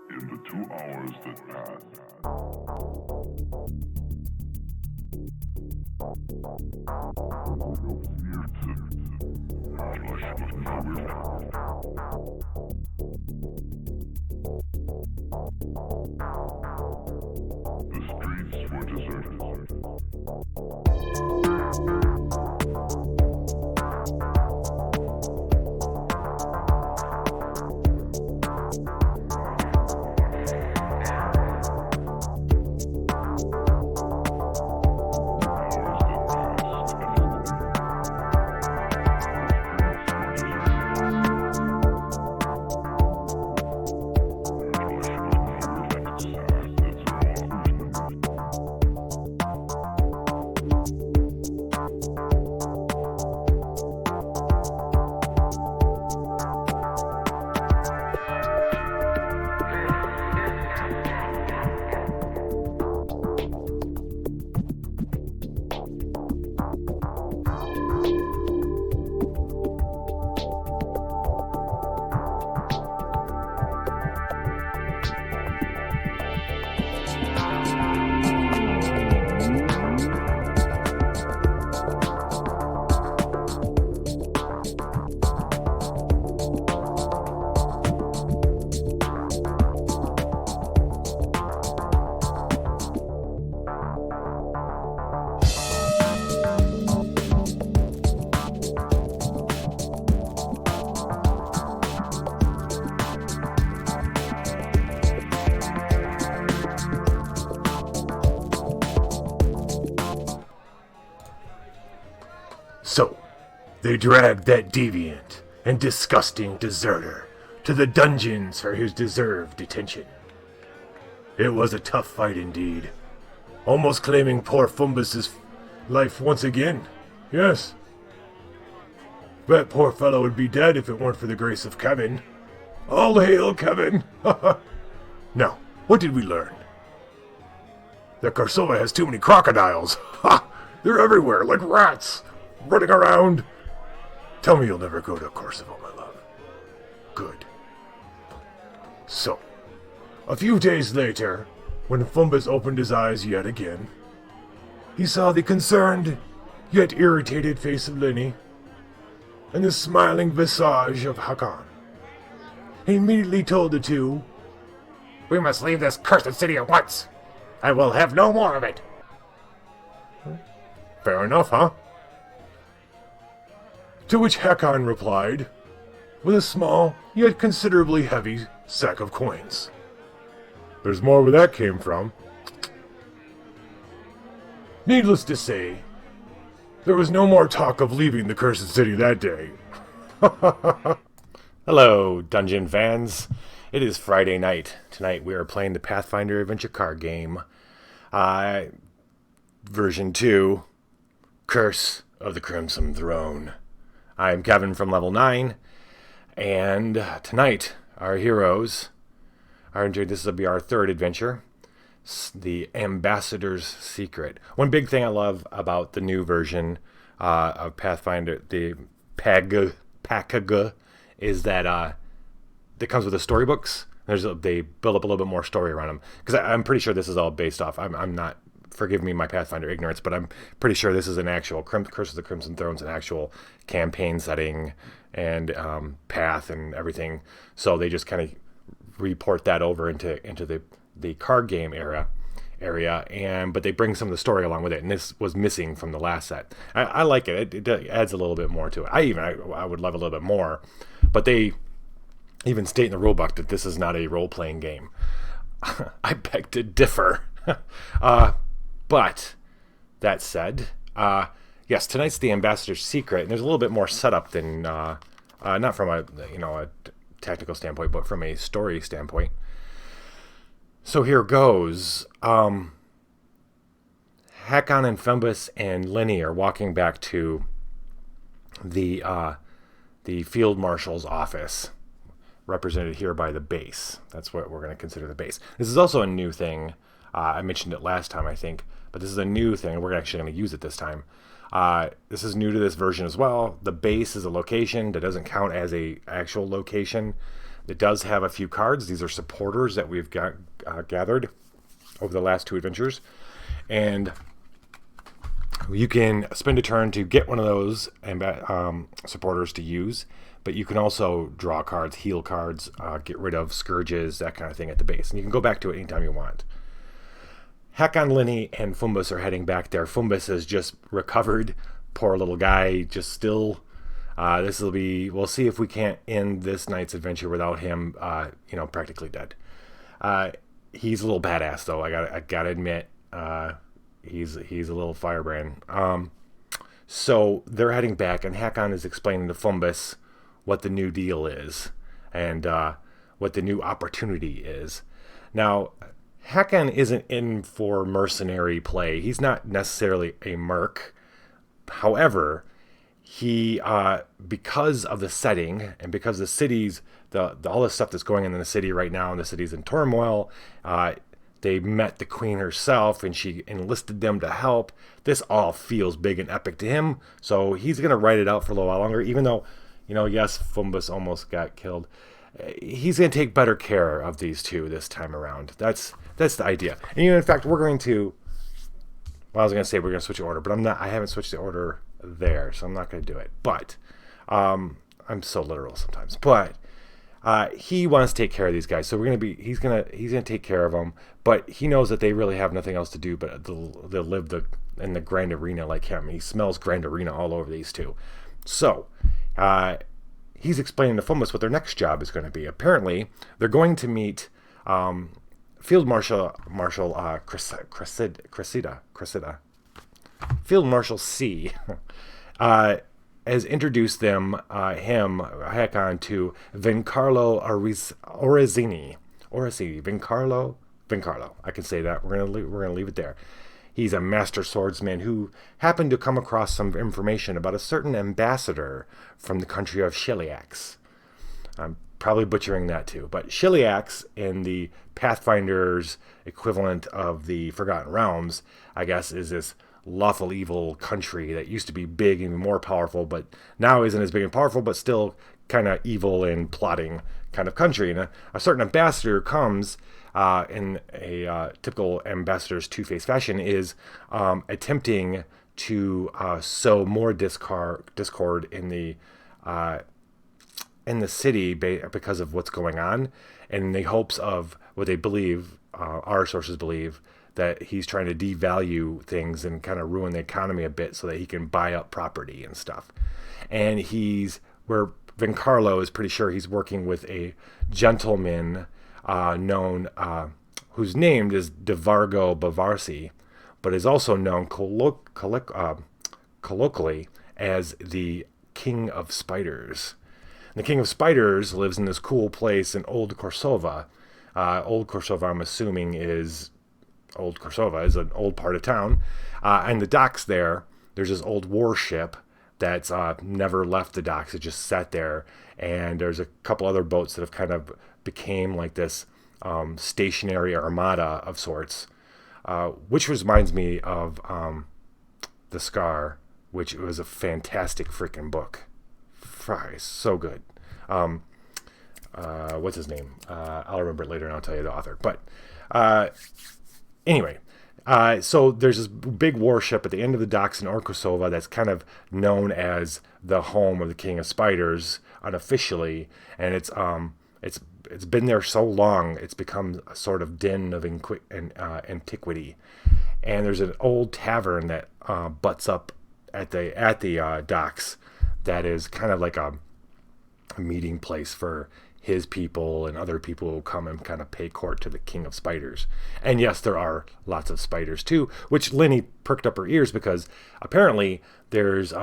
In the 2 hours that passed, the streets were deserted. So, they dragged that deviant and disgusting deserter to the dungeons for his deserved detention. It was a tough fight indeed, almost claiming poor Fumbus's life once again. Yes. That poor fellow would be dead if it weren't for the grace of Kevin. All hail Kevin! Now, what did we learn? That Korsovan has too many crocodiles. Ha! They're everywhere, like rats, running around. Tell me you'll never go to Korsovan, my love. Good. So, a few days later, when Fumbus opened his eyes yet again, he saw the concerned, yet irritated face of Lenny, and the smiling visage of Hakon. He immediately told the two, "We must leave this cursed city at once. I will have no more of it." Fair enough, huh? To which Hakon replied, with a small, yet considerably heavy sack of coins. There's more where that came from. Needless to say, there was no more talk of leaving the cursed city that day. Hello, dungeon fans. It is Friday night. Tonight we are playing the Pathfinder Adventure Card Game. Version 2, Curse of the Crimson Throne. I'm Kevin from Level 9, and tonight our heroes are enjoying. This will be our third adventure, the Ambassador's Secret. One big thing I love about the new version of Pathfinder, the Pakaga, is that it comes with the storybooks. They build up a little bit more story around them, because I'm pretty sure this is all based off. I'm not. Forgive me my Pathfinder ignorance, but I'm pretty sure this is an actual Curse of the Crimson Throne's an actual campaign setting and path and everything. So they just kind of report that over into the card game area, but they bring some of the story along with it. And this was missing from the last set. I like it. It adds a little bit more to it. I would love a little bit more, but they even state in the rulebook that this is not a role-playing game. I beg to differ. But that said, yes, tonight's the Ambassador's Secret, and there's a little bit more setup than not from a technical standpoint, but from a story standpoint. So here goes. Hakon and Fumbus and Lenny are walking back to the field marshal's office, represented here by the base. That's what we're going to consider the base. This is also a new thing. I mentioned it last time, I think, but this is a new thing. We're actually going to use it this time. This is new to this version as well. The base is a location that doesn't count as a actual location. It does have a few cards. These are supporters that we've got gathered over the last 2 adventures. And you can spend a turn to get one of those supporters to use, but you can also draw cards, heal cards, get rid of scourges, that kind of thing at the base. And you can go back to it anytime you want. Hakon, Linny, and Fumbus are heading back there. Fumbus has just recovered. Poor little guy, just still... we'll see if we can't end this night's adventure without him, practically dead. He's a little badass, though. I gotta admit, he's a little firebrand. So they're heading back, and Hakon is explaining to Fumbus what the new deal is and what the new opportunity is. Now, Hakon isn't in for mercenary play. He's not necessarily a merc. However, he, because of the setting and because the cities, all the stuff that's going on in the city right now, and the city's in turmoil, they met the queen herself and she enlisted them to help. This all feels big and epic to him, so he's going to write it out for a little while longer, even though, yes, Fumbus almost got killed. He's going to take better care of these two this time around. That's the idea. And in fact, we're going to... Well, I was going to say we're going to switch the order, but I'm not. I haven't switched the order there, so I'm not going to do it. But I'm so literal sometimes. But he wants to take care of these guys, so he's gonna take care of them. But he knows that they really have nothing else to do, but they'll live in the Grand Arena like him. He smells Grand Arena all over these two. So he's explaining to Fumbus what their next job is going to be. Apparently, they're going to meet. Field Marshal Cressida, Field Marshal C, has introduced Hakon, to Vincarlo Orazini. Vincarlo. I can say that. We're gonna leave it there. He's a master swordsman who happened to come across some information about a certain ambassador from the country of Shiliax. I'm probably butchering that too, but Shiliax, in the Pathfinder's equivalent of the Forgotten Realms, I guess, is this lawful evil country that used to be big and more powerful, but now isn't as big and powerful, but still kind of evil and plotting kind of country. And a certain ambassador comes in a typical ambassador's two-faced fashion, is attempting to sow more discord in the city because of what's going on, and in the hopes of what they believe, our sources believe, that he's trying to devalue things and kind of ruin the economy a bit so that he can buy up property and stuff. And where Vincarlo is pretty sure he's working with a gentleman whose name is Devargo Bavarsi, but is also known colloquially as the King of Spiders. The King of Spiders lives in this cool place in Old Korsova. Old Korsova, I'm assuming, is... Old Korsova is an old part of town. And the docks there's this old warship that's never left the docks. It just sat there. And there's a couple other boats that have kind of became like this stationary armada of sorts. Which reminds me of The Scar, which was a fantastic freaking book. So good. What's his name? I'll remember it later and I'll tell you the author. But anyway, so there's this big warship at the end of the docks in Korsova that's kind of known as the home of the King of Spiders unofficially, and it's been there so long it's become a sort of den of antiquity. And there's an old tavern that butts up at the docks that is kind of like a meeting place for his people and other people who come and kind of pay court to the King of Spiders. And yes, there are lots of spiders too, which Linny perked up her ears because apparently there's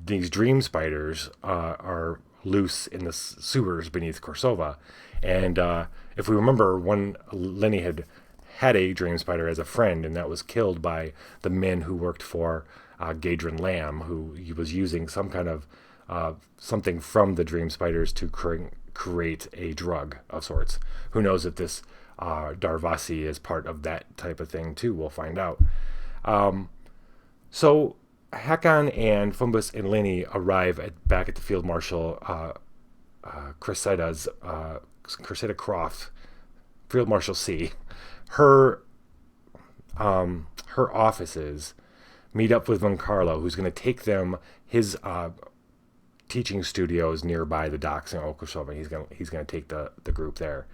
these dream spiders are loose in the sewers beneath Korsova. And if we remember, Linny had a dream spider as a friend, and that was killed by the men who worked for Gadrin Lamb, who he was using some kind of something from the dream spiders to create a drug of sorts. Who knows if this Darvasi is part of that type of thing too? We'll find out. So Hakon and Fumbus and Linny arrive back at the Field Marshal Cressida Croft, Field Marshal C, her offices meet up with Von Carlo, who's going to take them his teaching studios nearby the docks in Korsovan. He's going to take the group there.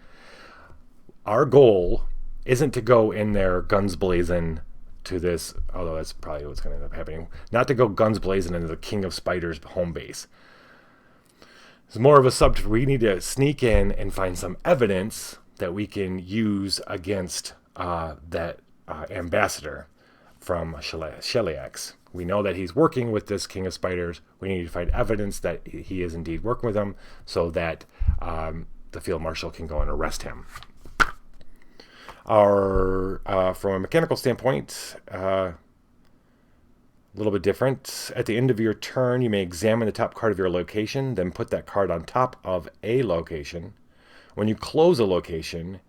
Our goal isn't to go in there guns blazing to this, although that's probably what's going to end up happening. Not to go guns blazing into the King of Spiders home base. It's more of a subject. We need to sneak in and find some evidence that we can use against that ambassador from Sheliax. We know that he's working with this King of Spiders. We need to find evidence that he is indeed working with him so that the Field Marshal can go and arrest him. From a mechanical standpoint, a little bit different. At the end of your turn, you may examine the top card of your location, then put that card on top of a location. When you close a location,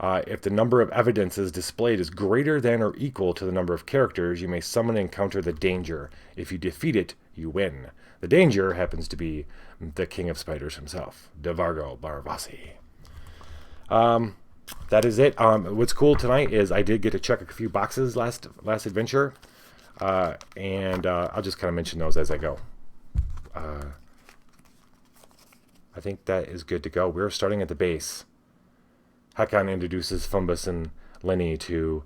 if the number of evidences displayed is greater than or equal to the number of characters, you may summon and encounter the danger. If you defeat it, you win. The danger happens to be the King of Spiders himself, Devargo Baravasi. That is it. What's cool tonight is I did get to check a few boxes last adventure, and I'll just kind of mention those as I go. I think that is good to go. We're starting at the base. Hakon introduces Fumbus and Lenny to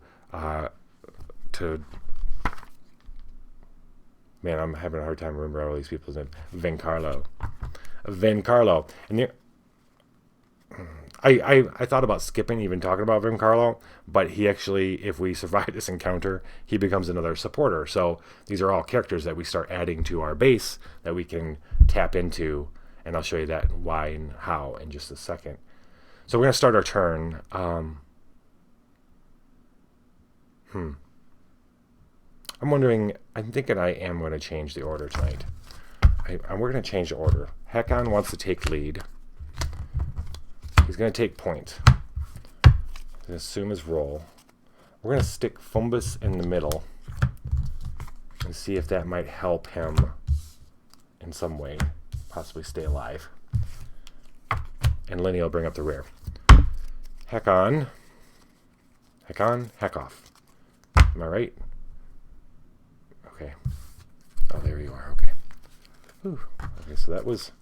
man, I'm having a hard time remembering all these people's names. Vencarlo. And I thought about skipping even talking about Vencarlo, but he actually, if we survive this encounter, he becomes another supporter. So these are all characters that we start adding to our base that we can tap into, and I'll show you that why and how in just a second. So we're going to start our turn. I'm wondering, I'm thinking I am going to change the order tonight. We're going to change the order. Hakon wants to take lead. He's going to take point. He's going to assume his role. We're going to stick Fumbus in the middle and see if that might help him in some way, possibly stay alive. And Lenny will bring up the rear. Hakon, hack off. Am I right? Okay. Oh, there you are. Okay. Whew. Okay, so that was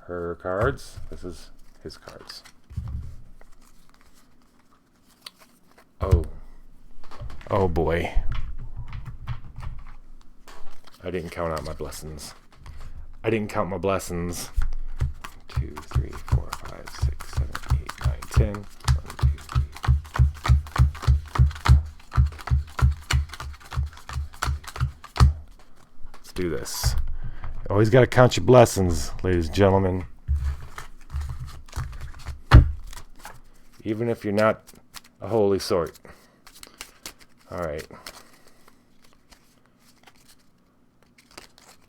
her cards. This is his cards. Oh boy. I didn't count out my blessings. 2, 3, 4, 5, 6, 7, 8, 9, 10. 1, 2, 3. Let's do this. Always got to count your blessings, ladies and gentlemen. Even if you're not a holy sort. All right.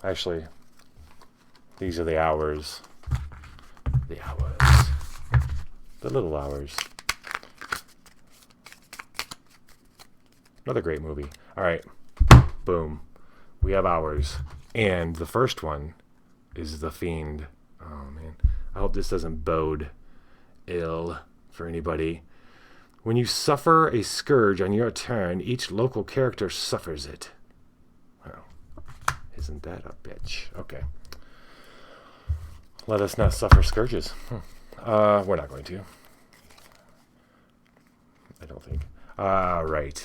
Actually, these are the hours. The hours. The little hours. Another great movie. All right. Boom. We have hours. And the first one is The Fiend. Oh, man. I hope this doesn't bode ill for anybody. When you suffer a scourge on your turn, each local character suffers it. Well, isn't that a bitch? Okay. Let us not suffer scourges. We're not going to. I don't think. Right.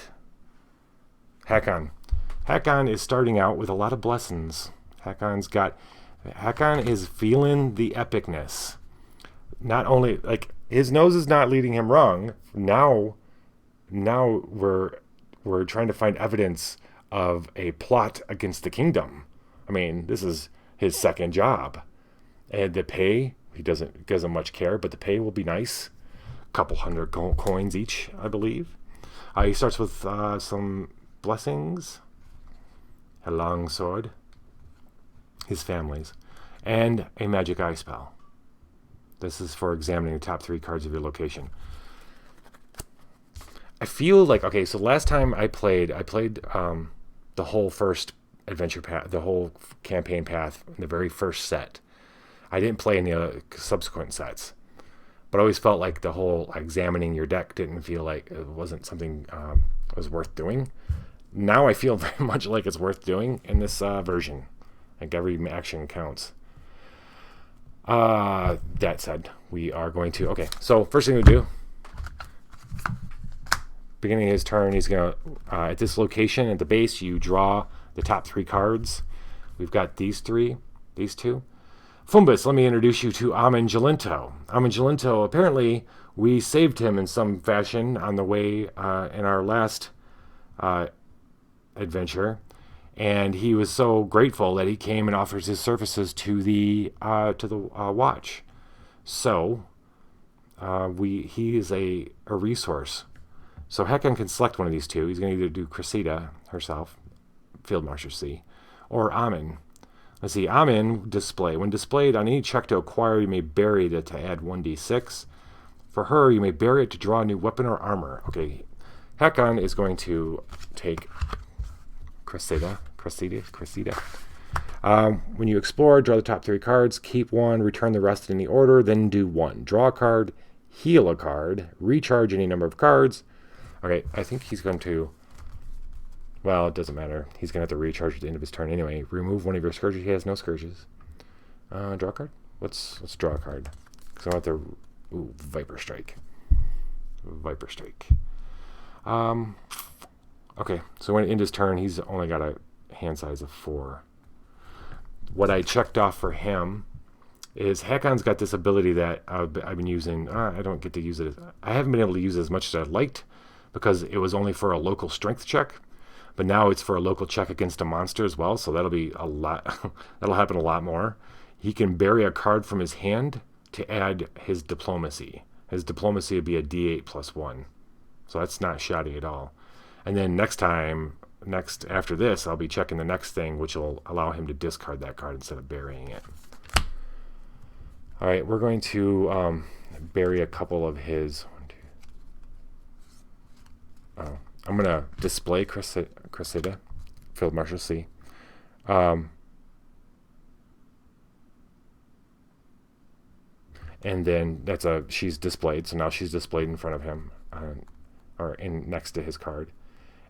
Hakon. Hakon is starting out with a lot of blessings. Hakon is feeling the epicness. Not only, like, his nose is not leading him wrong. Now we're trying to find evidence of a plot against the kingdom. I mean, this is his second job. And the pay, he doesn't much care, but the pay will be nice. A couple hundred coins each, I believe. He starts with some blessings, a long sword, his family's, and a magic eye spell. This is for examining the top 3 cards of your location. I feel like, okay, so last time I played the whole first adventure path, the whole campaign path, the very first set. I didn't play any other subsequent sets, but I always felt like the whole examining your deck didn't feel like it wasn't something was worth doing. Now I feel very much like it's worth doing in this version. Like every action counts. That said, we are going to... Okay, so first thing we do, beginning of his turn, he's going to... at this location, at the base, you draw the top 3 cards. We've got these two. Fumbus, let me introduce you to Amin Jalinto. Amin Jalinto, apparently, we saved him in some fashion on the way in our last adventure. And he was so grateful that he came and offers his services to the watch. So he is a resource. So Hakon can select one of these two. He's going to either do Cressida herself, Field Marshal C, or Amin. Let's see, Amin display. When displayed on any check to acquire, you may bury it to add 1d6. For her, you may bury it to draw a new weapon or armor. Okay, Hakon is going to take Cressida. When you explore, draw the top 3 cards, keep 1, return the rest in the order, then do 1. Draw a card, heal a card, recharge any number of cards. Okay, I think he's going to... Well, it doesn't matter. He's going to have to recharge at the end of his turn anyway. Remove one of your scourges. He has no scourges. Draw a card? Let's draw a card. Because I want the... Ooh, Viper Strike. Okay, so when it ends his turn, he's only got a hand size of 4. What I checked off for him is Hakon's got this ability that I've been using. I don't get to use it. I haven't been able to use it as much as I'd liked because it was only for a local strength check. But now it's for a local check against a monster as well, so that'll be a lot. That'll happen a lot more. He can bury a card from his hand to add his diplomacy. His diplomacy would be a d8 plus 1. So that's not shoddy at all. And then after this, I'll be checking the next thing, which will allow him to discard that card instead of burying it. All right, we're going to bury a couple of his... I'm going to display Cressida, Field Marshal C. And then she's displayed, so now she's displayed in front of him, or next to his card.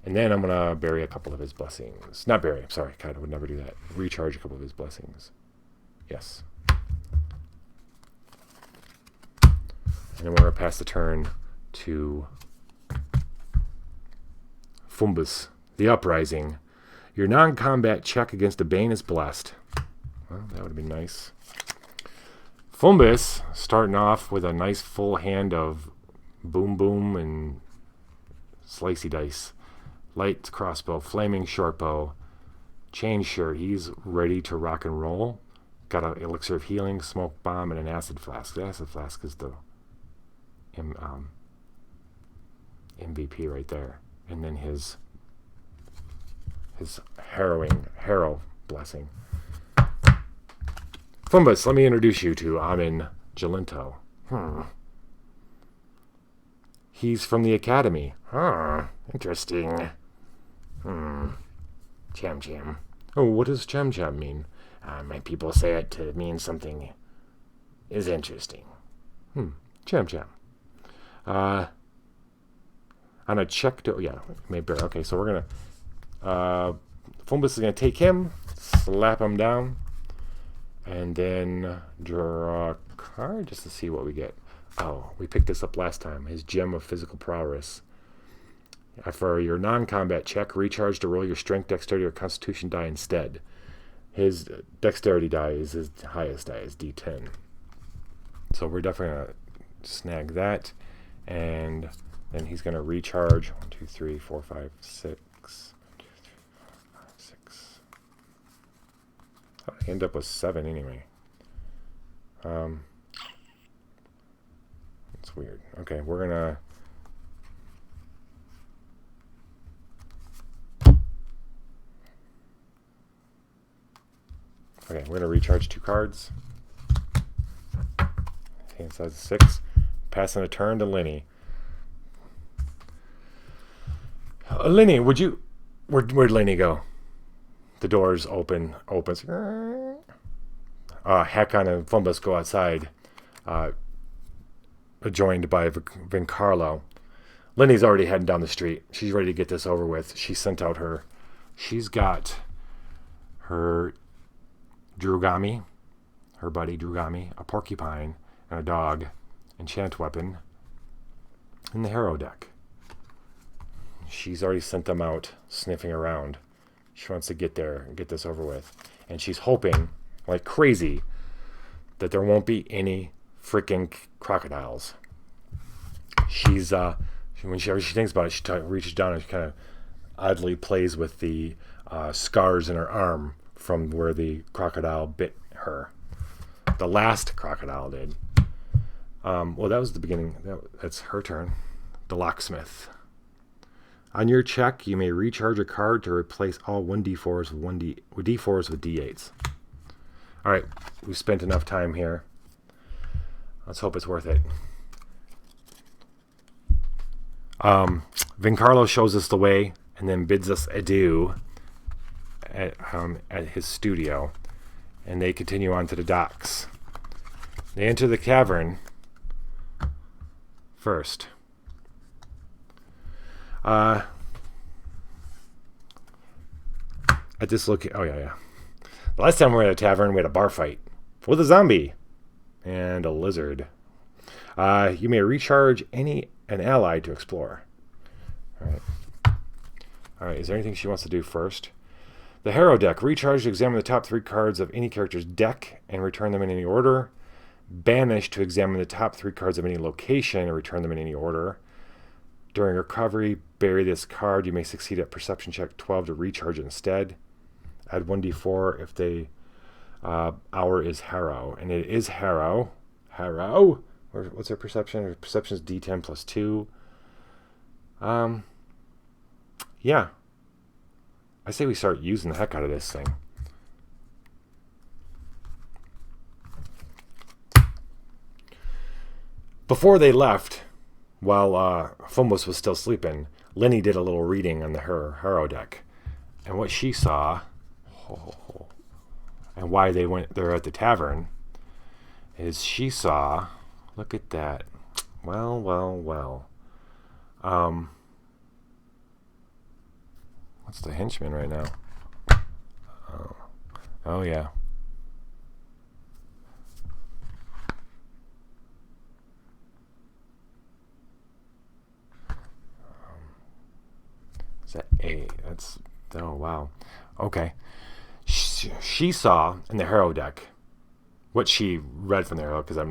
And then I'm going to bury a couple of his blessings. Not bury, I'm sorry. God, I would never do that. Recharge a couple of his blessings. Yes. And then we're going to pass the turn to Fumbus, the Uprising. Your non-combat check against a Bane is blessed. Well, that would have been nice. Fumbus, starting off with a nice full hand of boom boom and slicey dice. Light crossbow, flaming shortbow, chain shirt. He's ready to rock and roll. Got an elixir of healing, smoke bomb, and an acid flask. The acid flask is the MVP right there. And then his harrow blessing. Fumbus, let me introduce you to Amin Jalinto. He's from the academy. Interesting. Cham Cham. Oh, what does Cham Cham mean? My people say it to mean something is interesting. Cham Cham. On a check to... Yeah, maybe. Okay, so we're going to... Fumbus is going to take him, slap him down, and then draw a card just to see what we get. Oh, we picked this up last time. His Gem of Physical Prowess. For your non-combat check, recharge to roll your strength, dexterity, or constitution die instead. His dexterity die is his highest die, is D10. So we're definitely going to snag that. And then he's going to recharge. 1, 2, 3, 4, 5, 6. 1, 2, 3, 4, 5, 6. I end up with 7 anyway. It's weird. Okay, we're going to... Okay, we're going to recharge 2 cards. Hand size is 6. Passing a turn to Lenny. Lenny, would you... Where'd Lenny go? The doors opens. Hakon and Fumbus go outside, joined by Vincarlo. Lenny's already heading down the street. She's ready to get this over with. She's got her Drugami, her buddy Drugami, a porcupine, and a dog, enchant weapon, and the hero deck. She's already sent them out sniffing around. She wants to get there and get this over with. And she's hoping, like crazy, that there won't be any freaking crocodiles. Whenever she thinks about it, she reaches down and she kind of oddly plays with the scars in her arm from where the crocodile bit her. The last crocodile did. Well, that was the beginning. That's her turn. The locksmith. On your check, you may recharge a card to replace all 1d4s with d4s with d8s. All right, we've spent enough time here. Let's hope it's worth it. Vincarlo shows us the way and then bids us adieu at his studio, and they continue on to the docks. They enter the cavern first. At this location, the last time we were at a tavern, we had a bar fight with a zombie and a lizard. You may recharge an ally to explore. All right. Is there anything she wants to do first? The hero deck. Recharge to examine the top 3 cards of any character's deck and return them in any order. Banish to examine the top 3 cards of any location and return them in any order. During recovery, bury this card. You may succeed at perception check 12 to recharge it instead. Add 1d4 if the hour is Harrow. And it is Harrow. Harrow? What's their perception? Their perception is d10 plus 2. Yeah. I say we start using the heck out of this thing. Before they left, while Fumbus was still sleeping, Lenny did a little reading on her hero deck. And what she saw, and why they went there at the tavern, is she saw, look at that. Well. What's the henchman right now? Oh yeah. Is that A? Oh wow. Okay. She saw in the hero deck what she read from the hero, because I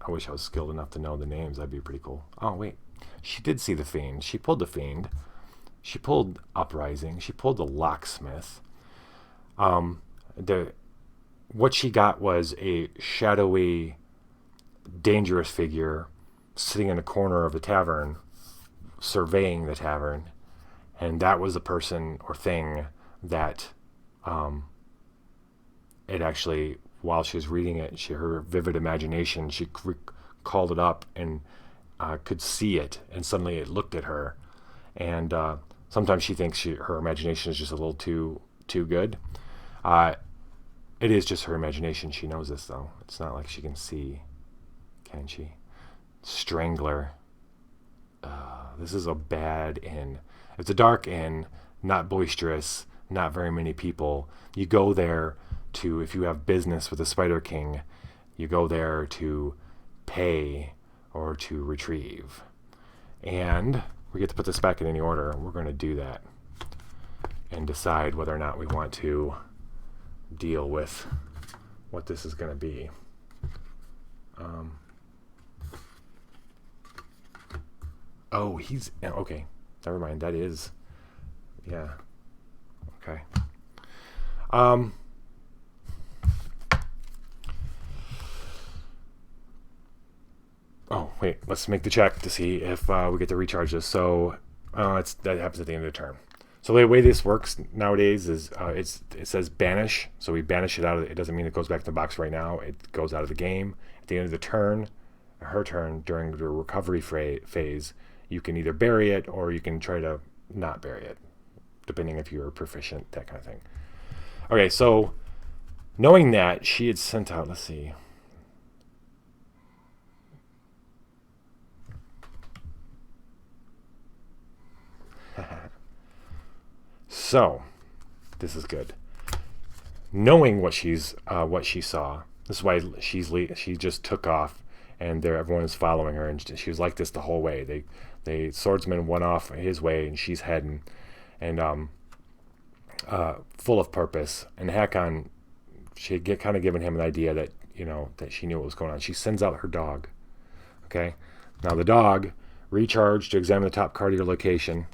wish I was skilled enough to know the names. That'd be pretty cool. Oh wait, she did see the fiend. She pulled the fiend. She pulled Uprising. She pulled the locksmith. What she got was a shadowy, dangerous figure sitting in a corner of the tavern, surveying the tavern, and that was the person or thing that it actually, while she was reading it, her vivid imagination, she called it up and could see it, and suddenly it looked at her, and sometimes she thinks her imagination is just a little too good. It is just her imagination. She knows this, though. It's not like she can see. Can she? Strangler. This is a bad inn. It's a dark inn, not boisterous, not very many people. You go there to, if you have business with the Spider King, you go there to pay or to retrieve. And we get to put this back in any order, and we're going to do that and decide whether or not we want to deal with what this is going to be. Oh, he's okay. Never mind. That is, yeah. Okay. Oh wait, let's make the check to see if we get to recharge this. So that happens at the end of the turn. So the way this works nowadays is it says banish. So we banish it out of it. It doesn't mean it goes back to the box right now. It goes out of the game at the end of the turn. Her turn during the recovery phase, you can either bury it or you can try to not bury it, depending if you're proficient, that kind of thing. Okay, so Knowing that, she had sent out, let's see. So, this is good. Knowing what she saw, this is why she just took off, and everyone is following her, and she was like this the whole way. The swordsman went off his way, and she's heading, and full of purpose. And Hakon, she had kind of given him an idea that that she knew what was going on. She sends out her dog. Okay, now the dog recharged to examine the top card of your location.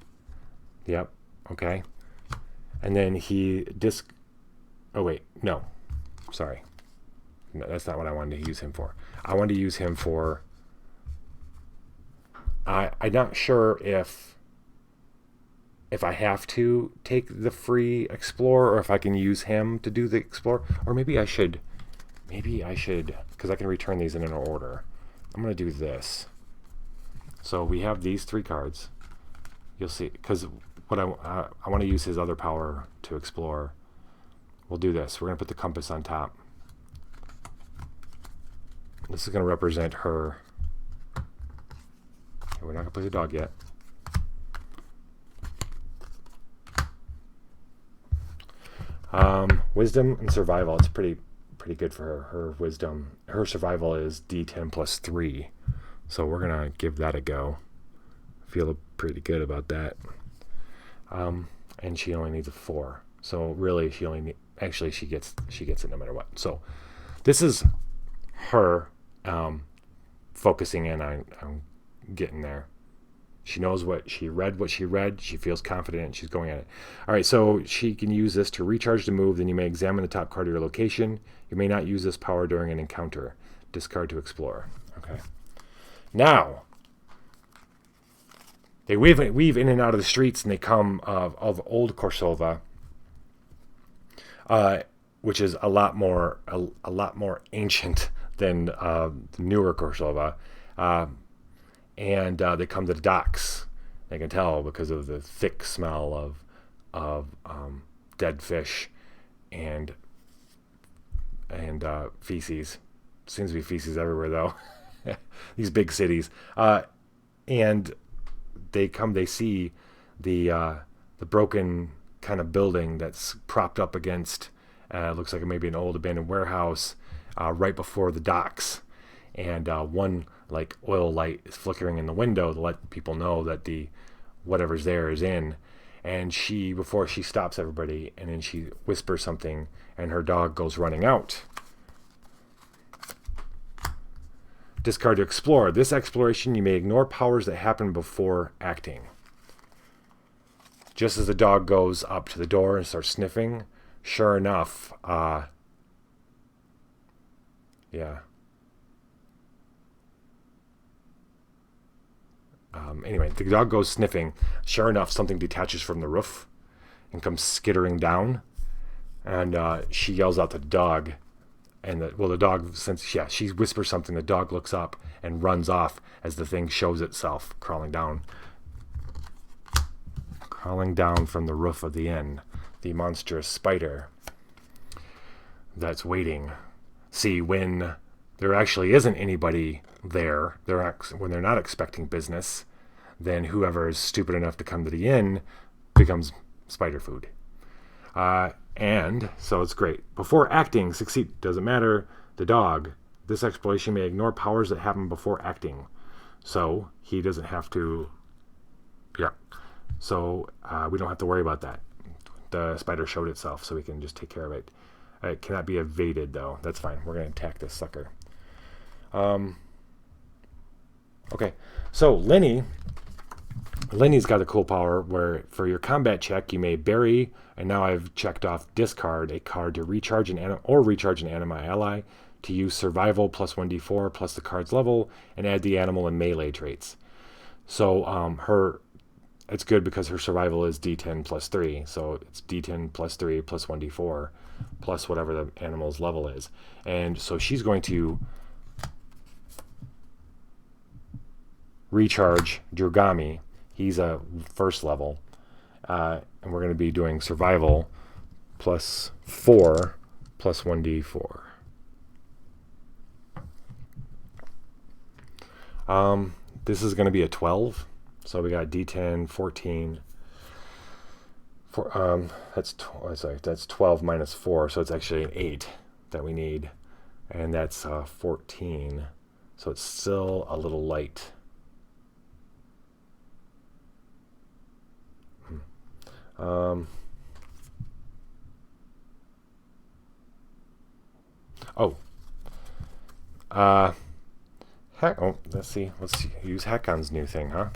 Yep. Okay, and then he Oh wait, no, sorry, no, that's not what I wanted to use him for. I wanted to use him for. I'm not sure if I have to take the free explore, or if I can use him to do the explore, or maybe I should, because I can return these in an order. I'm going to do this. So we have these 3 cards. You'll see, because what I want to use his other power to explore. We'll do this. We're going to put the compass on top. This is going to represent her. Okay, we're not going to play the dog yet. Wisdom and survival. It's pretty good for her. Her wisdom, her survival is D10 plus 3. So we're going to give that a go. Feel pretty good about that. And she only needs a 4. So really she only actually she gets it no matter what. So this is her focusing in on getting there. She knows what she read. She feels confident. She's going at it. All right, so she can use this to recharge the move. Then you may examine the top card of your location. You may not use this power during an encounter. Discard to explore. Okay. Now, they weave in and out of the streets, and they come of old Korsovan, which is a lot more ancient than the newer Korsovan. And they come to the docks. They can tell because of the thick smell of dead fish and feces. Seems to be feces everywhere, though. These big cities. And they see the broken kind of building that's propped up against. Looks like maybe an old abandoned warehouse right before the docks. And one like oil light is flickering in the window to let people know that the whatever's there is in. And before she stops everybody, and then she whispers something, and her dog goes running out. Discard to explore. This exploration, you may ignore powers that happen before acting. Just as the dog goes up to the door and starts sniffing, sure enough, anyway, the dog goes sniffing. Sure enough, something detaches from the roof and comes skittering down. And she yells out to the dog. And the dog, she whispers something. The dog looks up and runs off as the thing shows itself crawling down from the roof of the inn. The monstrous spider that's waiting. See, when there actually isn't anybody there, when they're not expecting business, then whoever is stupid enough to come to the inn becomes spider food. And so it's great. Before acting, succeed. Doesn't matter. The dog. This exploration may ignore powers that happen before acting. So he doesn't have to. Yeah. So we don't have to worry about that. The spider showed itself, so we can just take care of it. It cannot be evaded, though. That's fine. We're going to attack this sucker. Okay. So Lenny's got a cool power where for your combat check, you may bury, and now I've checked off discard a card to recharge an anima ally, to use survival plus 1d4 plus the card's level, and add the animal and melee traits. So it's good because her survival is d10 plus 3, so it's d10 plus 3 plus 1d4 plus whatever the animal's level is. And so she's going to recharge Drugami. He's a first level, and we're going to be doing survival plus 4 plus 1d4. This is going to be a 12. So we got d10, 14. That's 12 minus 4, so it's actually an 8 that we need. And that's 14. So it's still a little light. Let's see. Let's use Hakon's new thing, huh?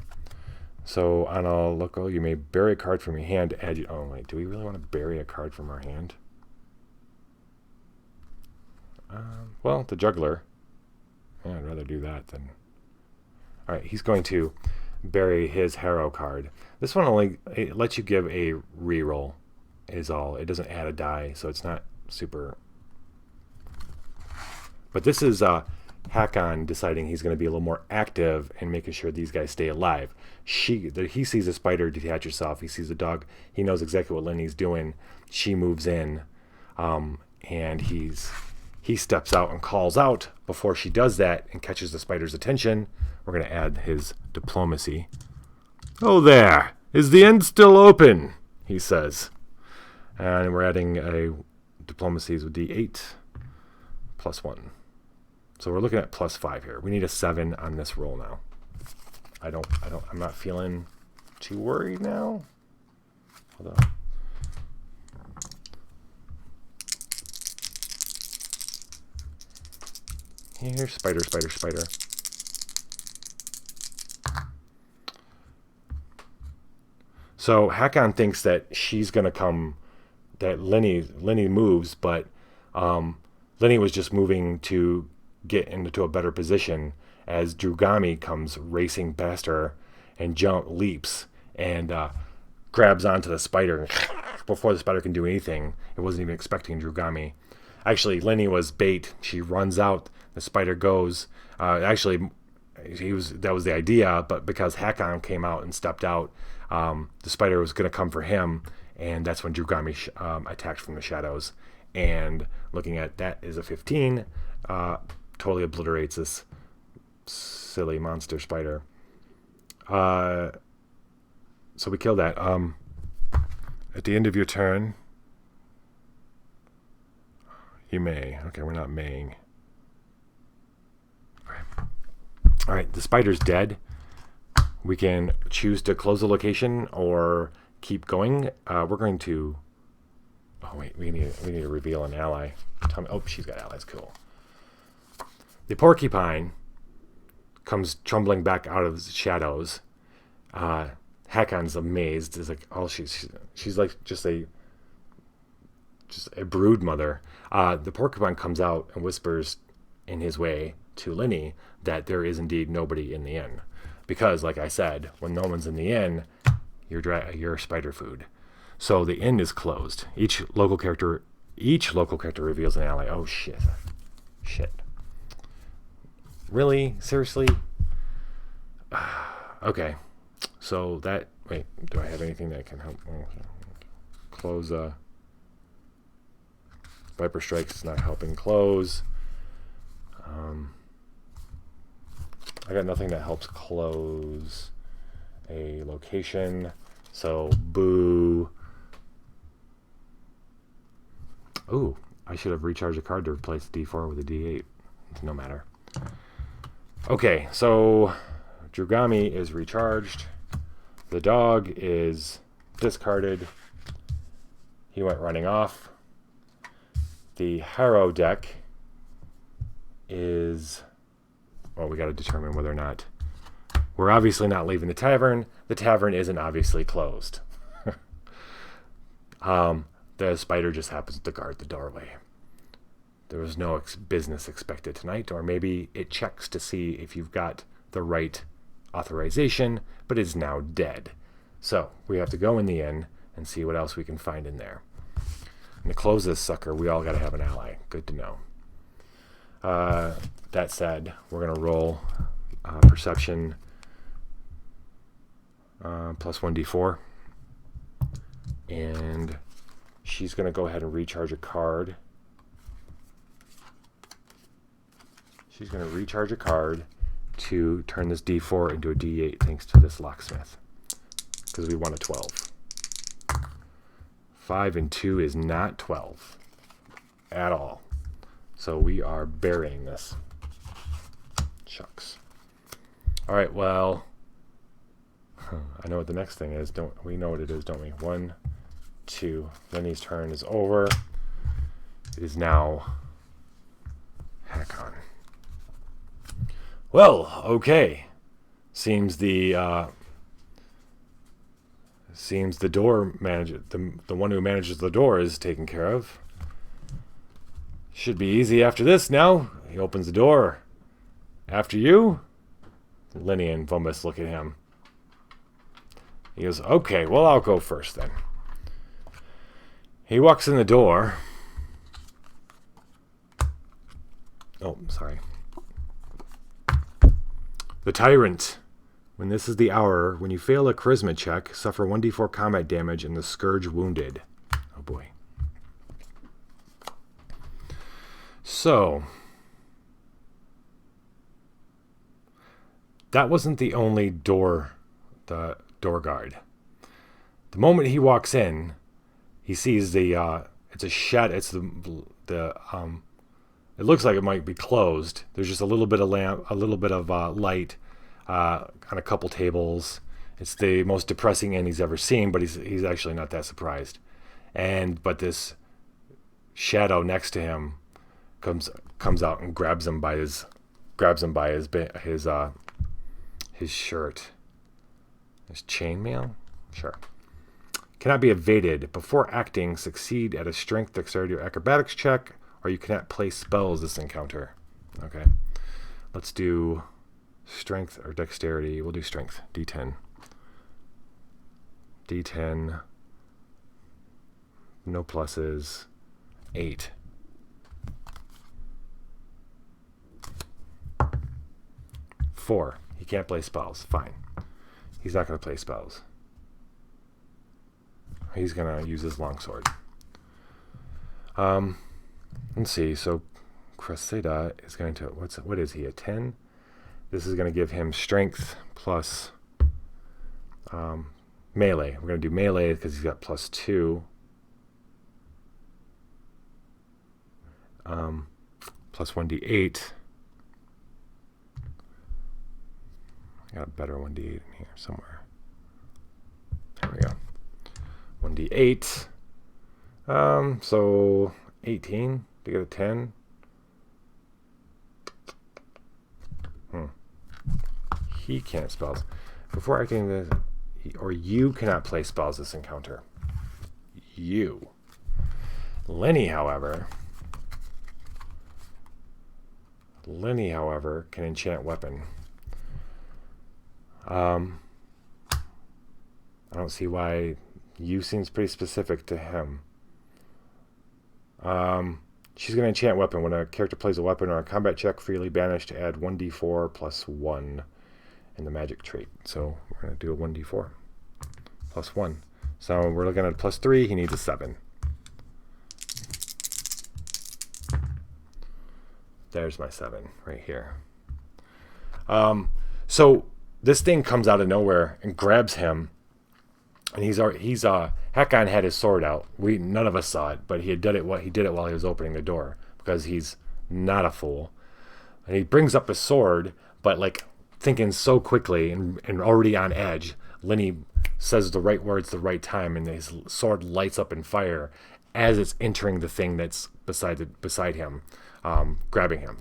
So on a local, you may bury a card from your hand. Oh wait, do we really want to bury a card from our hand? Well, the juggler. Yeah, I'd rather do that than. All right, he's going to bury his Harrow card. This one only lets you give a reroll, is all. It doesn't add a die, so it's not super. But this is Hakon deciding he's going to be a little more active and making sure these guys stay alive. He sees a spider detach herself. He sees a dog. He knows exactly what Lenny's doing. She moves in, and he steps out and calls out before she does that and catches the spider's attention. We're going to add his diplomacy. "Oh there, is the end still open?" he says. And we're adding a diplomacies with D8 plus 1. So we're looking at plus 5 here. We need a 7 on this roll now. I'm not feeling too worried now. Hold on. Here, spider. So Hakon thinks that she's gonna come, that Lenny moves, but Lenny was just moving to get into a better position as Drugami comes racing past her and leaps and grabs onto the spider before the spider can do anything. It wasn't even expecting Drugami. Actually, Lenny was bait. She runs out. The spider goes. That was the idea, but because Hakon came out and stepped out, the spider was going to come for him, and that's when Drugami attacked from the shadows. And looking at that is a 15. Totally obliterates this silly monster spider. So we kill that. At the end of your turn, you may. Okay, we're not maying. All right, the spider's dead. We can choose to close the location or keep going. We're going to. Oh wait, we need to reveal an ally. Tell me. Oh, she's got allies. Cool. The porcupine comes trembling back out of the shadows. Hakon's amazed. Is like, oh, she's like just a brood mother. The porcupine comes out and whispers in his way to Lenny that there is indeed nobody in the inn, because, like I said, when no one's in the inn, you're spider food. So the inn is closed. Each local character reveals an ally. Oh shit. Really? Seriously? Okay. So that... Wait, do I have anything that can help? Oh, close... Viper Strike's not helping close. I got nothing that helps close a location. So, boo. Ooh, I should have recharged a card to replace D4 with a D8. No matter. Okay, so Drugami is recharged. The dog is discarded. He went running off. The Harrow deck is... Well, we got to determine whether or not... We're obviously not leaving the tavern. The tavern isn't obviously closed. The spider just happens to guard the doorway. There was no business expected tonight, or maybe it checks to see if you've got the right authorization, but is now dead. So we have to go in the inn and see what else we can find in there. And to close this sucker, we all got to have an ally. Good to know. That said, we're going to roll perception plus 1d4. And she's going to go ahead and recharge a card. She's going to recharge a card to turn this D4 into a D8 thanks to this locksmith. Because we want a 12. 5 and 2 is not 12 at all. So we are burying this. Shucks. All right, well, I know what the next thing is. Don't we know what it is, don't we? 1, 2. Lenny's turn is over. It is now Hakon. Well, okay. Seems the door manager, the one who manages the door, is taken care of. Should be easy after this now. He opens the door. After you? Lenny and Vomus look at him. He goes, okay, well, I'll go first then. He walks in the door. Oh, sorry. The Tyrant. When this is the hour, when you fail a charisma check, suffer 1d4 combat damage and the Scourge wounded. Oh boy. So, that wasn't the only door guard. The moment he walks in, he sees it's a shed. It's it looks like it might be closed. There's just a little bit of light on a couple tables. It's the most depressing inn he's ever seen, but he's actually not that surprised. But this shadow next to him comes out and grabs him by his shirt. His chainmail? Sure. Cannot be evaded. Before acting, succeed at a strength, dexterity, or acrobatics check, or you cannot play spells this encounter. Okay. Let's do strength or dexterity. We'll do strength. D10. D10. No pluses. 8. Four. He can't play spells. Fine. He's not going to play spells. He's going to use his longsword. Let's see. So Cressida is going to... What is he? A 10? This is going to give him strength plus melee. We're going to do melee because he's got +2. Plus 1d8. I got a better 1d8 in here somewhere. There we go. 1d8. So 18 to get a 10. He can't spells. Before acting this, you cannot play spells this encounter. You. Lenny, however, can enchant weapon. I don't see why you seems pretty specific to him. She's going to enchant weapon. When a character plays a weapon or a combat check, freely banished, add 1d4 plus 1 in the magic trait. So we're going to do a 1d4 plus 1. So we're looking at +3. He needs a 7. There's my 7 right here. So this thing comes out of nowhere and grabs him, and Hakon had his sword out. None of us saw it, but he did it while he was opening the door because he's not a fool. And he brings up his sword, but like thinking so quickly and already on edge, Lenny says the right words the right time, and his sword lights up in fire as it's entering the thing that's beside him, grabbing him.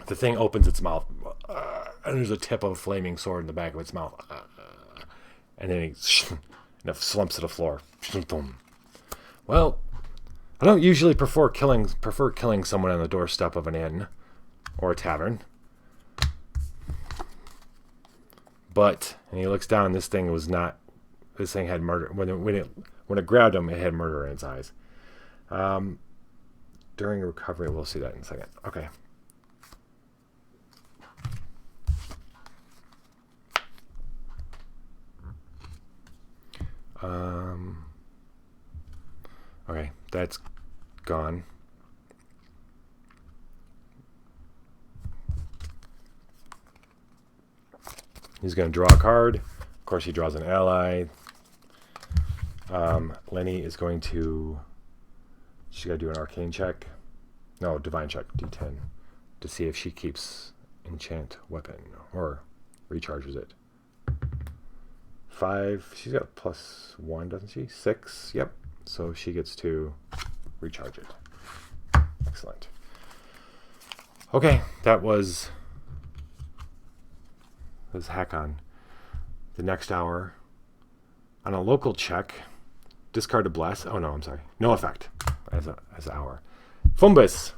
The thing opens its mouth, and there's a tip of a flaming sword in the back of its mouth. And then he slumps to the floor. Well, I don't usually prefer killing someone on the doorstep of an inn or a tavern. But, and he looks down, this thing had murder. When it grabbed him, it had murder in its eyes. During recovery, we'll see that in a second. Okay. Okay, that's gone. He's going to draw a card. Of course, he draws an ally. Lenny is going to... She's got to do an arcane check. No, divine check, D10. To see if she keeps enchant weapon or recharges it. 5. She's got +1, doesn't she? 6. Yep. So she gets to recharge it. Excellent. Okay, that was Hakon. The next hour, on a local check, discard to bless. Oh no, I'm sorry. No effect as an hour. Fumbus,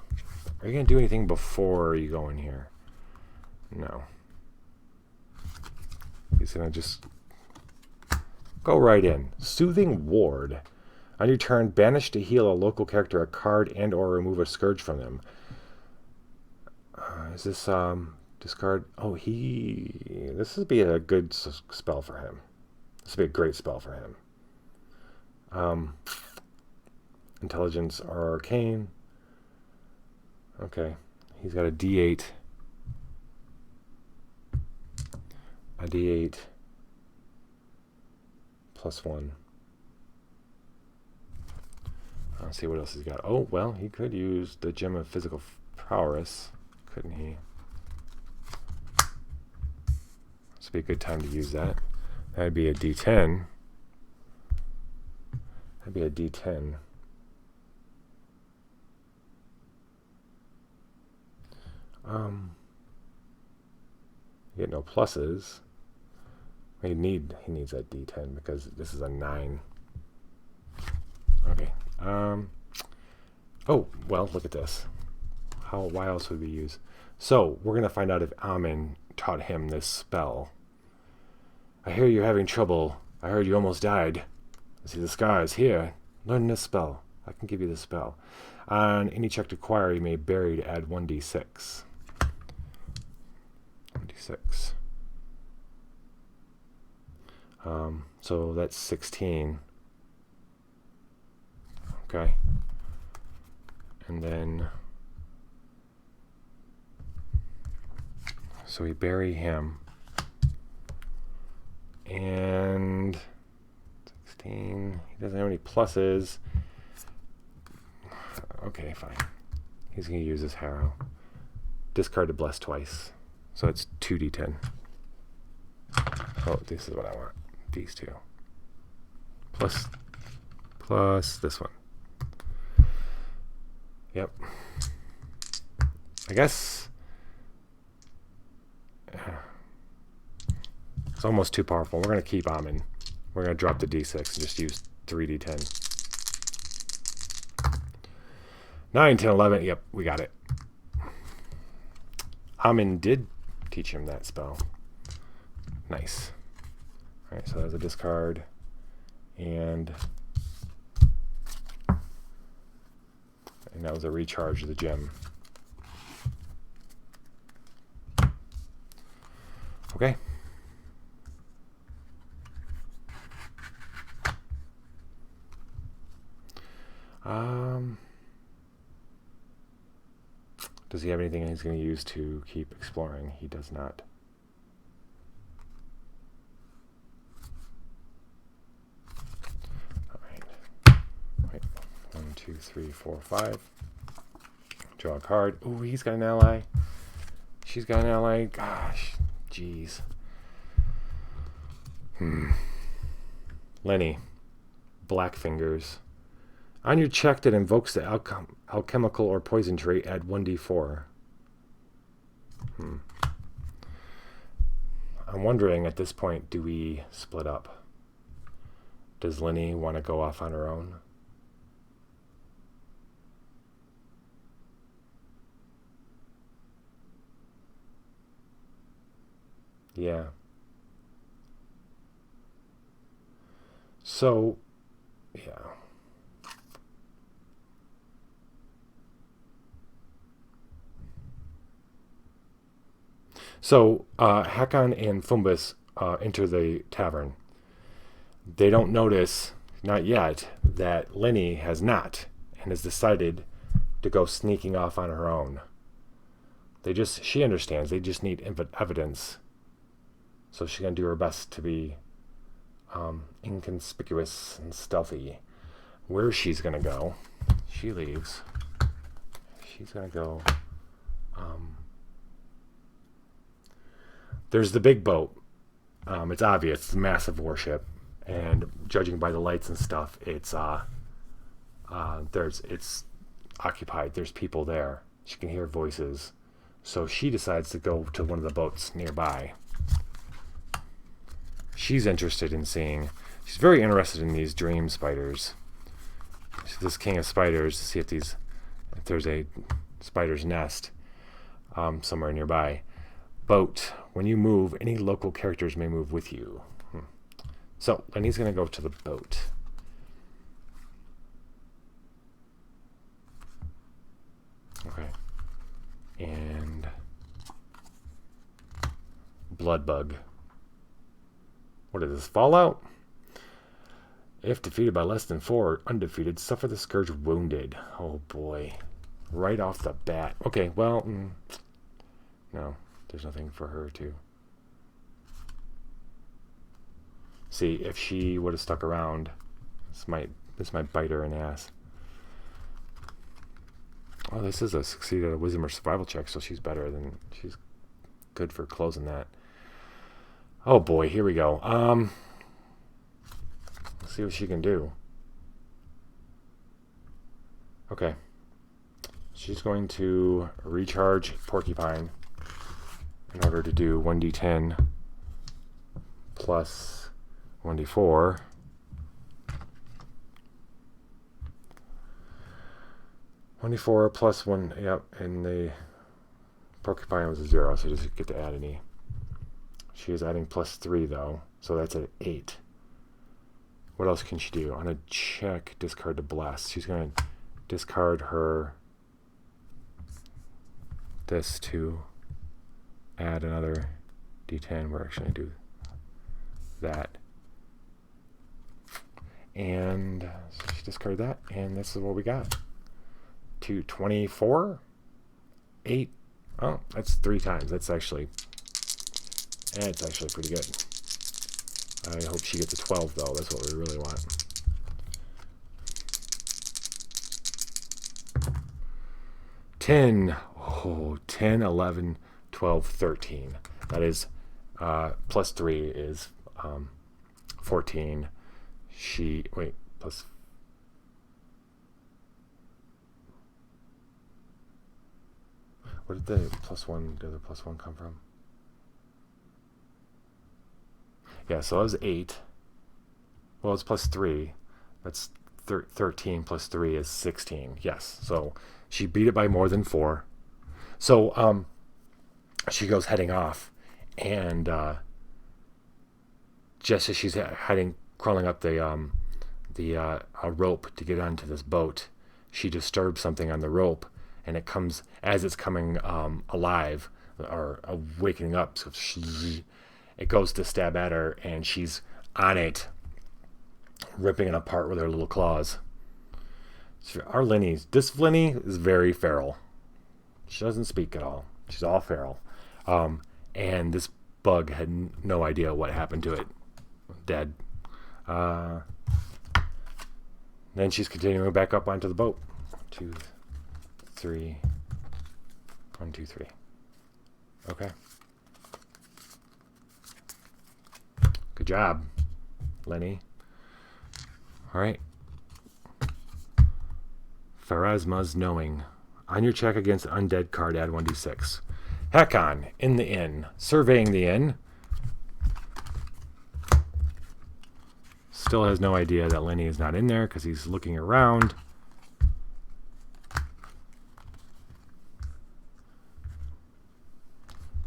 are you gonna do anything before you go in here? No. He's gonna just go right in. Soothing Ward. On your turn, banish to heal a local character a card and or remove a scourge from them. Is this discard? Oh, this would be a good spell for him. This would be a great spell for him. Intelligence or arcane. Okay, he's got a D8. A D8 +1. Let's see what else he's got. Oh, well, he could use the Gem of Physical Prowess, couldn't he? This would be a good time to use that. That'd be a D10. That'd be a D10. You get no pluses. He needs that D10 because this is a 9. Okay. Oh, well, look at this. Why else would we use? So, we're going to find out if Amin taught him this spell. I hear you're having trouble. I heard you almost died. I see the scars here. Learn this spell. I can give you this spell. On any check to acquire, you may bury to add 1d6. 1d6. So that's 16. Okay. And then, so we bury him. And 16, he doesn't have any pluses. Okay, fine. He's going to use his harrow. Discard to bless twice. So it's 2d10. Oh, this is what I want. These two. Plus this one. Yep. I guess it's almost too powerful. We're going to keep Amin. We're going to drop the d6 and just use 3d10. 9, 10, 11. Yep, we got it. Amin did teach him that spell. Nice. All right, so that's a discard. And that was a recharge of the gem. Okay. Does he have anything he's going to use to keep exploring? He does not. All right. Wait. 1, 2, 3, 4, 5. Draw a card. Ooh, he's got an ally. She's got an ally. Gosh. Jeez. Lenny. Black Fingers. On your check that invokes the alchemical or poison trait, add 1d4. I'm wondering at this point, do we split up? Does Lenny want to go off on her own? Yeah. So, yeah. So, Hakon and Fumbus enter the tavern. They don't notice, not yet, that Lenny has not, and has decided to go sneaking off on her own. She understands, they just need evidence So she's going to do her best to be inconspicuous and stealthy. Where she's going to go, she leaves. She's going to go... there's the big boat. It's obvious. It's a massive warship. And judging by the lights and stuff, it's occupied. There's people there. She can hear voices. So she decides to go to one of the boats nearby. She's interested in seeing... She's very interested in these dream spiders. This king of spiders, to see if there's a spider's nest somewhere nearby. Boat. When you move, any local characters may move with you. So, Lenny's going to go to the boat. Okay. And... Bloodbug. What is this? Fallout? If defeated by less than 4, undefeated, suffer the scourge wounded. Oh boy. Right off the bat. Okay, well... no. There's nothing for her to... See, if she would have stuck around, this might bite her in the ass. Oh, this is a succeed at a wisdom or survival check, so she's good for closing that. Oh boy, here we go. Let's see what she can do. Okay. She's going to recharge Porcupine in order to do 1d10 plus 1d4. Plus 1, yep, and the Porcupine was a 0, so you just get to add any. She is adding plus 3, though, so that's an 8. What else can she do? On a check, discard to bless. She's going to discard this to add another d10. We're actually going to do that. And so she discarded that, and this is what we got. 224, 8. Oh, that's 3 times. It's actually pretty good. I hope she gets a 12, though. That's what we really want. $10. Oh, 10, 11, 12, 13. That is plus 3 is 14. Plus... Where did the other plus 1 come from? Yeah, so that was 8. Well, it's plus 3. That's 13 plus 3 is 16. Yes, so she beat it by more than 4. So she goes heading off, and just as she's crawling up the rope to get onto this boat, she disturbs something on the rope, and it comes as it's coming alive or waking up. So it goes to stab at her, and she's on it, ripping it apart with her little claws. So this Lenny is very feral. She doesn't speak at all. She's all feral. And this bug had no idea what happened to it. Dead. Then she's continuing back up onto the boat. 2, 3. 1, 2, 3. Okay. Good job, Lenny. All right. Pharasma's Knowing. On your check against undead card, add 1d6. Hakon, in the inn. Surveying the inn. Still has no idea that Lenny is not in there because he's looking around.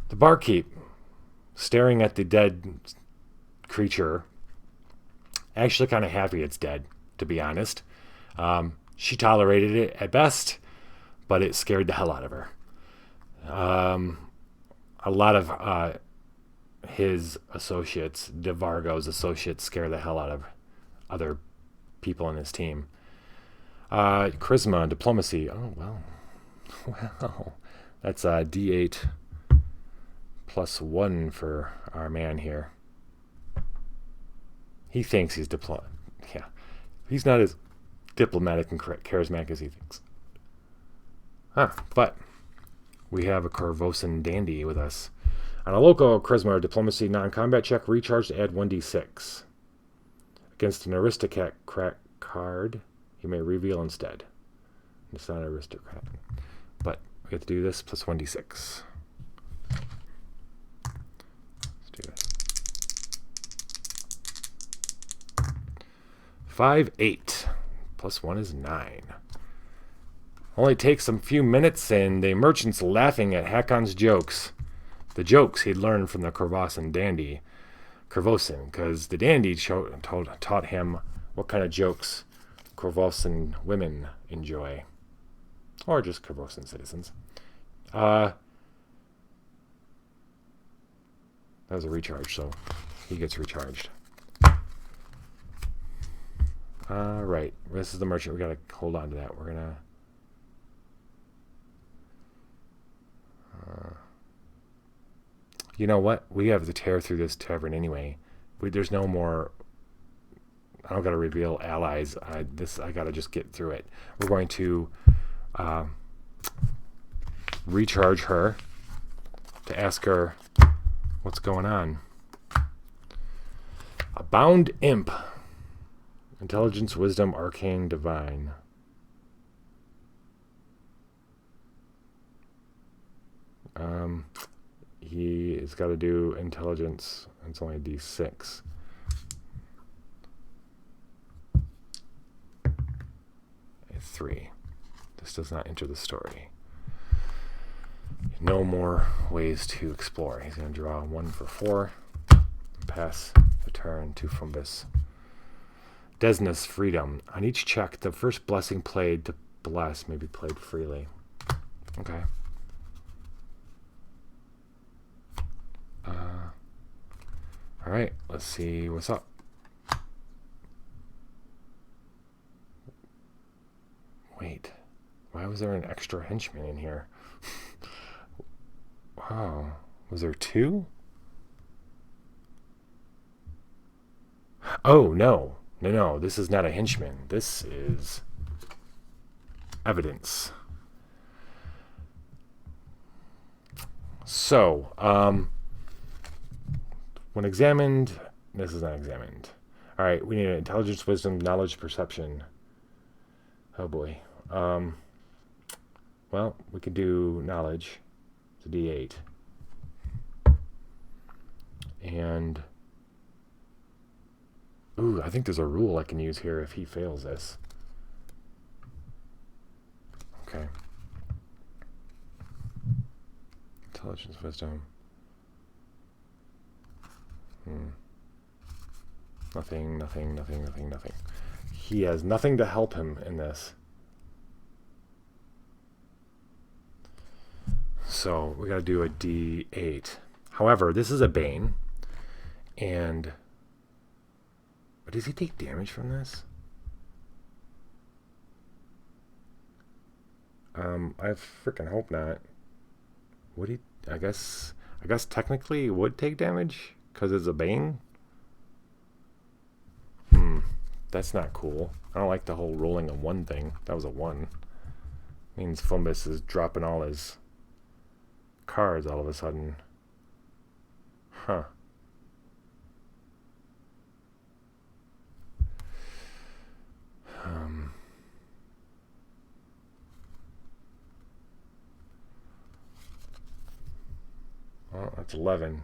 The barkeep, staring at the dead creature, actually kind of happy it's dead, to be honest. She tolerated it at best, but it scared the hell out of her. A lot of his associates, DeVargo's associates, scare the hell out of other people in his team. Charisma and diplomacy. Oh, well. Well, that's D8 +1 for our man here. He thinks he's yeah. He's not as diplomatic and charismatic as he thinks. But we have a Korsovan dandy with us. On a local charisma or diplomacy non-combat check, recharge to add 1d6. Against an aristocrat card, you may reveal instead. It's not an aristocrat. But we have to do this plus 1d6. Let's do it. 5, 8. +1 is 9. Only takes a few minutes, and the merchant's laughing at Hakon's jokes. The jokes he'd learned from the Korsovan dandy. Korsovan, because the dandy taught him what kind of jokes Korsovan women enjoy. Or just Korsovan citizens. That was a recharge, so he gets recharged. Right. This is the merchant. We gotta hold on to that. We're gonna... you know what? We have to tear through this tavern anyway. There's no more... I don't gotta reveal allies. I gotta just get through it. We're going to recharge her to ask her what's going on. A bound imp. Intelligence, wisdom, arcane, divine. He has got to do intelligence. It's only a d6. A 3. This does not enter the story. No more ways to explore. He's going to draw 1 for 4. Pass the turn to Fumbus. Desna's freedom. On each check, the first blessing played to bless may be played freely. Okay. Alright, let's see what's up. Wait, why was there an extra henchman in here? Wow, was there 2? Oh, no. No, this is not a henchman. This is evidence. So, when examined, this is not examined. All right, we need an intelligence, wisdom, knowledge, perception. Oh boy. Well, we could do knowledge. It's a D8. And ooh, I think there's a rule I can use here if he fails this. Okay. Intelligence, wisdom. Nothing. He has nothing to help him in this. So we got to do a D8. However, this is a Bane. And... but does he take damage from this? I freaking hope not. Would he? I guess technically he would take damage because it's a Bane. That's not cool. I don't like the whole rolling a 1 thing. That was a 1. Means Fumbus is dropping all his cards all of a sudden. Huh. Well, that's 11.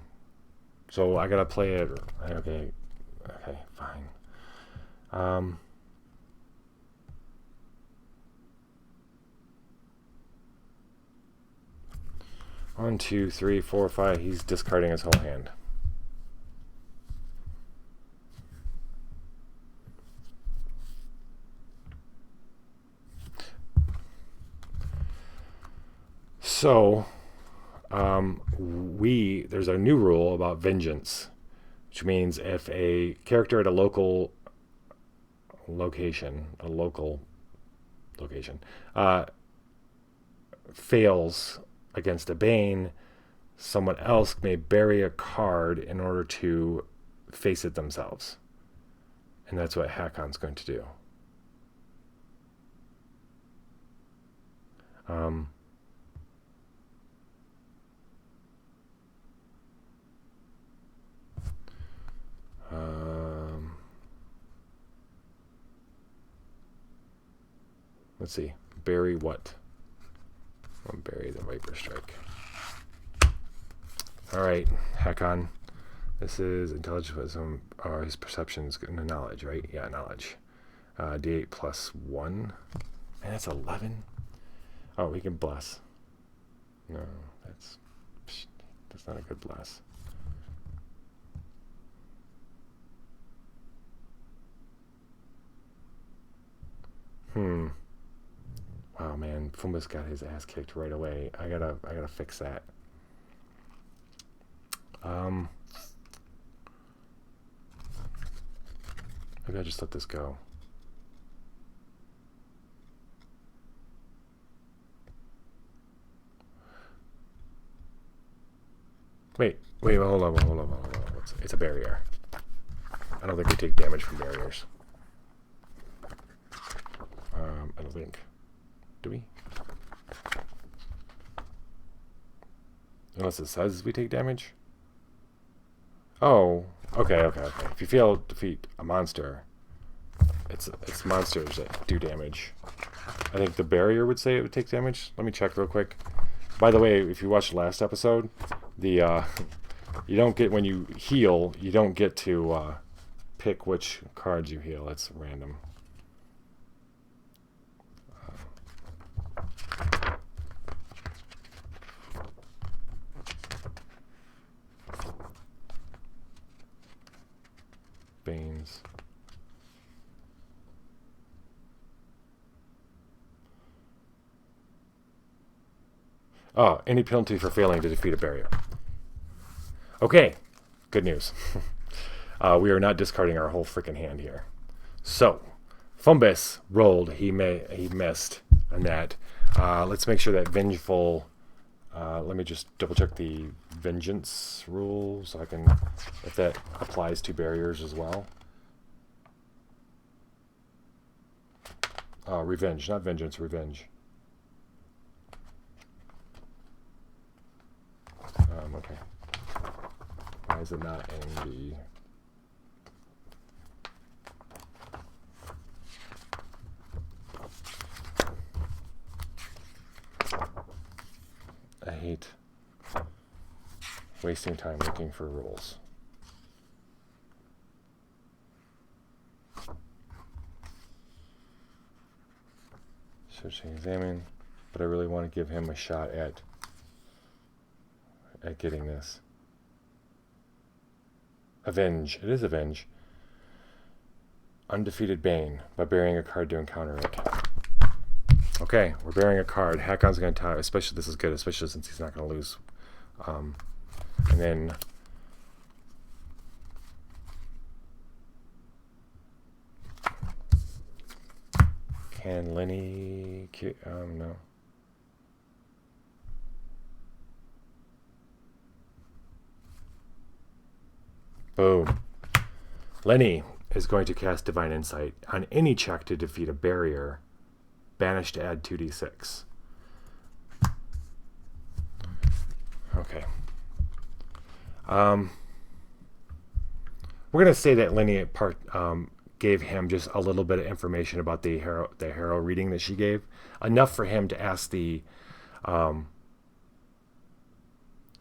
So I gotta play it. Okay, fine. 1, 2, 3, 4, 5. He's discarding his whole hand. So, there's a new rule about vengeance, which means if a character at a local location, fails against a Bane, someone else may bury a card in order to face it themselves. And that's what Hakon's going to do. Let's see. Bury what? I'll bury the Viper Strike. Alright, Hakon. This is intelligence, wisdom, or his perceptions, knowledge, right? Yeah, knowledge. D8 plus 1. And that's 11? Oh, we can bless. No, that's not a good bless. Wow, man, Fumbus got his ass kicked right away. I gotta fix that. Maybe I'll just let this go. Wait, hold on. It's a barrier. I don't think we take damage from barriers. I don't think. Do we? Unless it says we take damage? Oh, okay. If you fail to defeat a monster, it's monsters that do damage. I think the barrier would say it would take damage. Let me check real quick. By the way, if you watched the last episode, you don't get, when you heal, you don't get to pick which cards you heal. It's random. Banes. Oh, any penalty for failing to defeat a barrier. Okay, good news. We are not discarding our whole freaking hand here. So, Fumbus rolled. He missed on that. Let's make sure that vengeful. Let me just double check the vengeance rule so I can, if that applies to barriers as well. Revenge, not vengeance, revenge. Okay. Why is it not in I hate wasting time looking for rules. Search and examine, but I really want to give him a shot at getting this. Avenge. It is avenge. Undefeated Bane by burying a card to encounter it. Okay, we're burying a card. Hakon's going to tie, especially this is good, especially since he's not going to lose. And then can Lenny no. Boom. Lenny is going to cast Divine Insight on any check to defeat a barrier. Banish to add 2d6. Okay. We're going to say that Lenny gave him just a little bit of information about the hero reading that she gave. Enough for him to ask the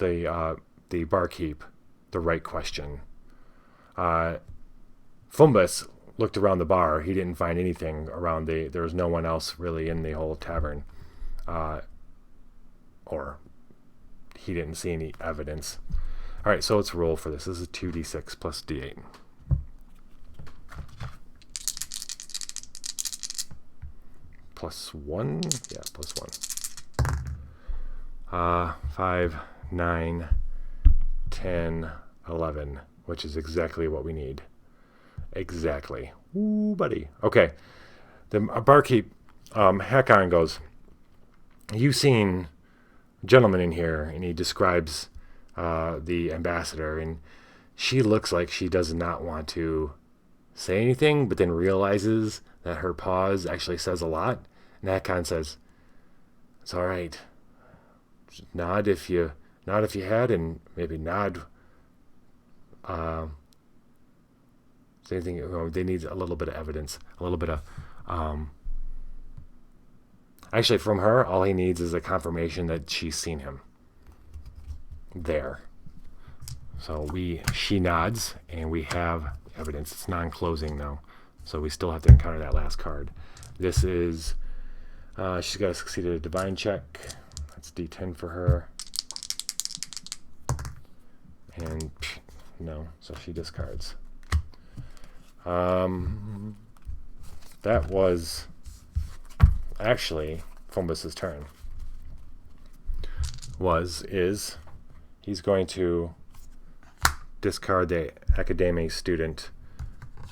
barkeep the right question. Fumbus looked around the bar. He didn't find anything around there was no one else really in the whole tavern. Or he didn't see any evidence. All right, so let's roll for this. This is 2d6 plus d8. Plus 1? Yeah, plus 1. 5, 9, 10, 11, which is exactly what we need. Exactly. Ooh, buddy. Okay. The barkeep, Hakon goes, you've seen a gentleman in here, and he describes the ambassador, and she looks like she does not want to say anything, but then realizes that her pause actually says a lot. And Hakon says, "It's all right. Just nod if you had, and maybe nod. Same thing. They need a little bit of evidence, a little bit of. Actually, from her, all he needs is a confirmation that she's seen him there. So she nods, and we have evidence. It's non-closing though, so we still have to encounter that last card. This is she's got to succeed at a divine check. That's D10 for her, and no, so she discards. That was actually Fumbus's turn. He's going to discard the academy student,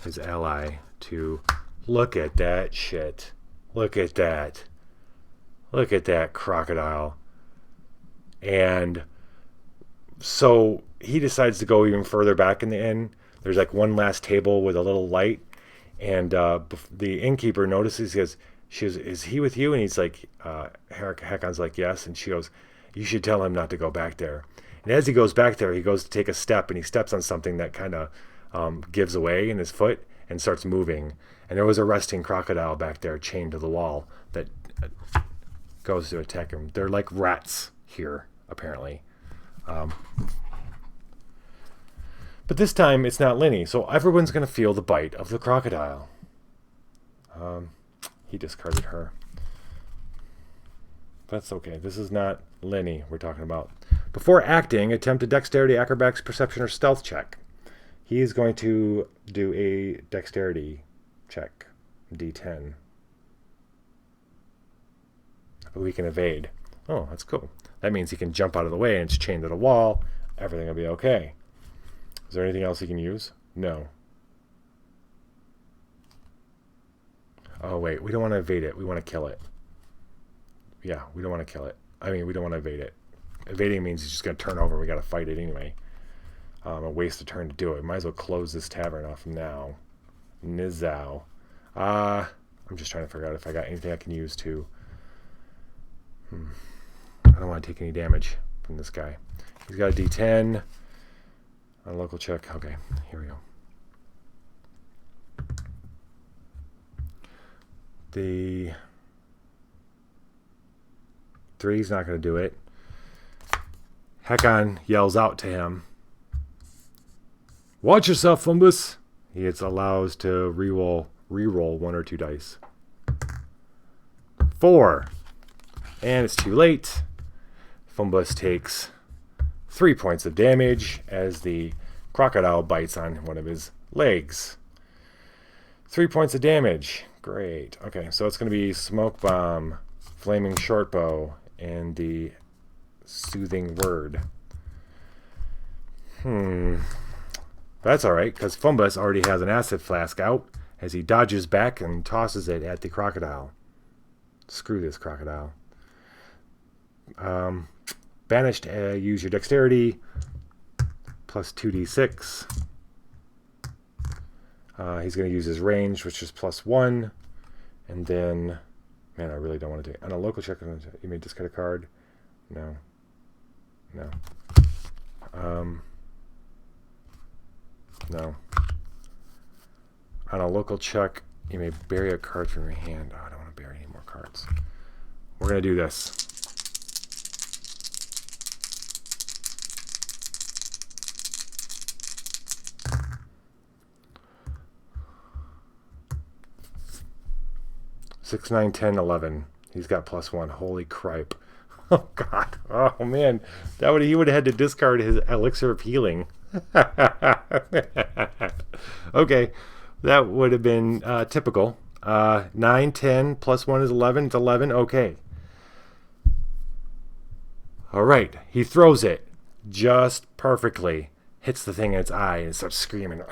his ally, to look at that shit. Look at that. Look at that crocodile. And so he decides to go even further back in the inn. There's like one last table with a little light, and the innkeeper notices. She goes, "Is he with you?" And he's like, Hakon's like, "Yes." And she goes, "You should tell him not to go back there." And as he goes back there, he goes to take a step, and he steps on something that kind of gives away in his foot and starts moving. And there was a resting crocodile back there chained to the wall that goes to attack him. They're like rats here, apparently. But this time, it's not Linny, so everyone's going to feel the bite of the crocodile. He discarded her. That's okay. This is not Linny we're talking about. Before acting, attempt a dexterity, acrobatics, perception, or stealth check. He is going to do a dexterity check, D10. We can evade. Oh, that's cool. That means he can jump out of the way, and it's chained to the wall. Everything will be okay. Is there anything else he can use? No. Oh, wait. We don't want to evade it. We want to kill it. Yeah, we don't want to kill it. I mean, we don't want to evade it. Evading means he's just going to turn over. We got to fight it anyway. A waste of turn to do it. Might as well close this tavern off now. Nizow. I'm just trying to figure out if I got anything I can use to... I don't want to take any damage from this guy. He's got a D10. A local check. Okay, here we go. The 3's not going to do it. Hakon yells out to him, "Watch yourself, Fumbus!" He gets allows to re-roll 1 or 2 dice. 4. And it's too late. Fumbus takes 3 points of damage as the crocodile bites on one of his legs. 3 points of damage. Great. Okay, so it's going to be Smoke Bomb, Flaming Shortbow, and the Soothing Word. That's alright, because Fumbus already has an acid flask out as he dodges back and tosses it at the crocodile. Screw this crocodile. Banished, use your dexterity, plus 2d6. He's going to use his range, which is plus 1. And then, man, I really don't want to do it. On a local check, you may discard a card. No. No. No. On a local check, you may bury a card from your hand. Oh, I don't want to bury any more cards. We're going to do this. Six, 9, 10, 11. He's got plus 1. Holy cripe. Oh, God. Oh, man. He would have had to discard his elixir of healing. Okay. That would have been typical. 9, 10, plus 1 is 11. It's 11. Okay. All right. He throws it just perfectly. Hits the thing in its eye and starts screaming.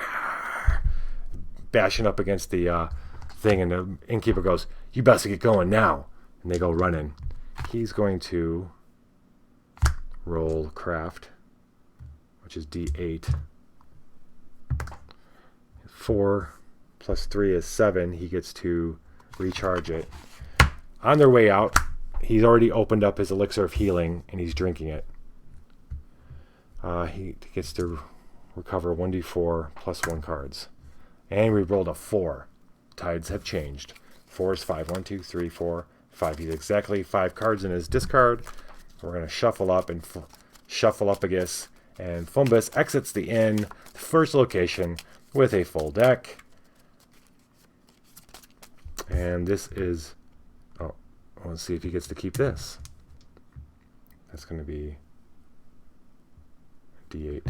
Bashing up against the thing. And the innkeeper goes, "You best get going now." And they go running. He's going to roll craft. which is D8. 4 plus 3 is 7. He gets to recharge it. On their way out, he's already opened up his elixir of healing, and he's drinking it. He gets to recover 1d4 plus 1 cards. And we rolled a 4. Tides have changed. 4 is 5. 1, 2, 3, 4, 5. He's exactly 5 cards in his discard. We're going to shuffle up and shuffle up, I guess. And Fumbus exits the inn, the first location, with a full deck. And this is... Oh, let's see if he gets to keep this. That's going to be D8.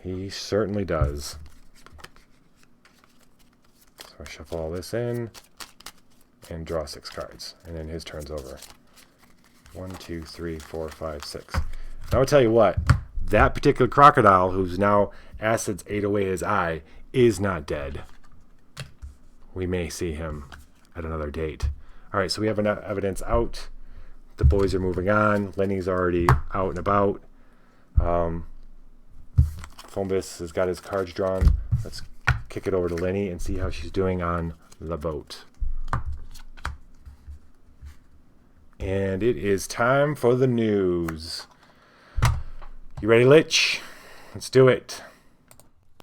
He certainly does. So I shuffle all this in and draw 6 cards. And then his turn's over. 1, 2, 3, 4, 5, 6. Now I'll tell you what. That particular crocodile, who's now acids ate away his eye, is not dead. We may see him at another date. All right, so we have enough evidence out. The boys are moving on. Lenny's already out and about. Fumbus has got his cards drawn. Let's kick it over to Lenny and see how she's doing on the boat. And it is time for the news. You ready, Lich? Let's do it.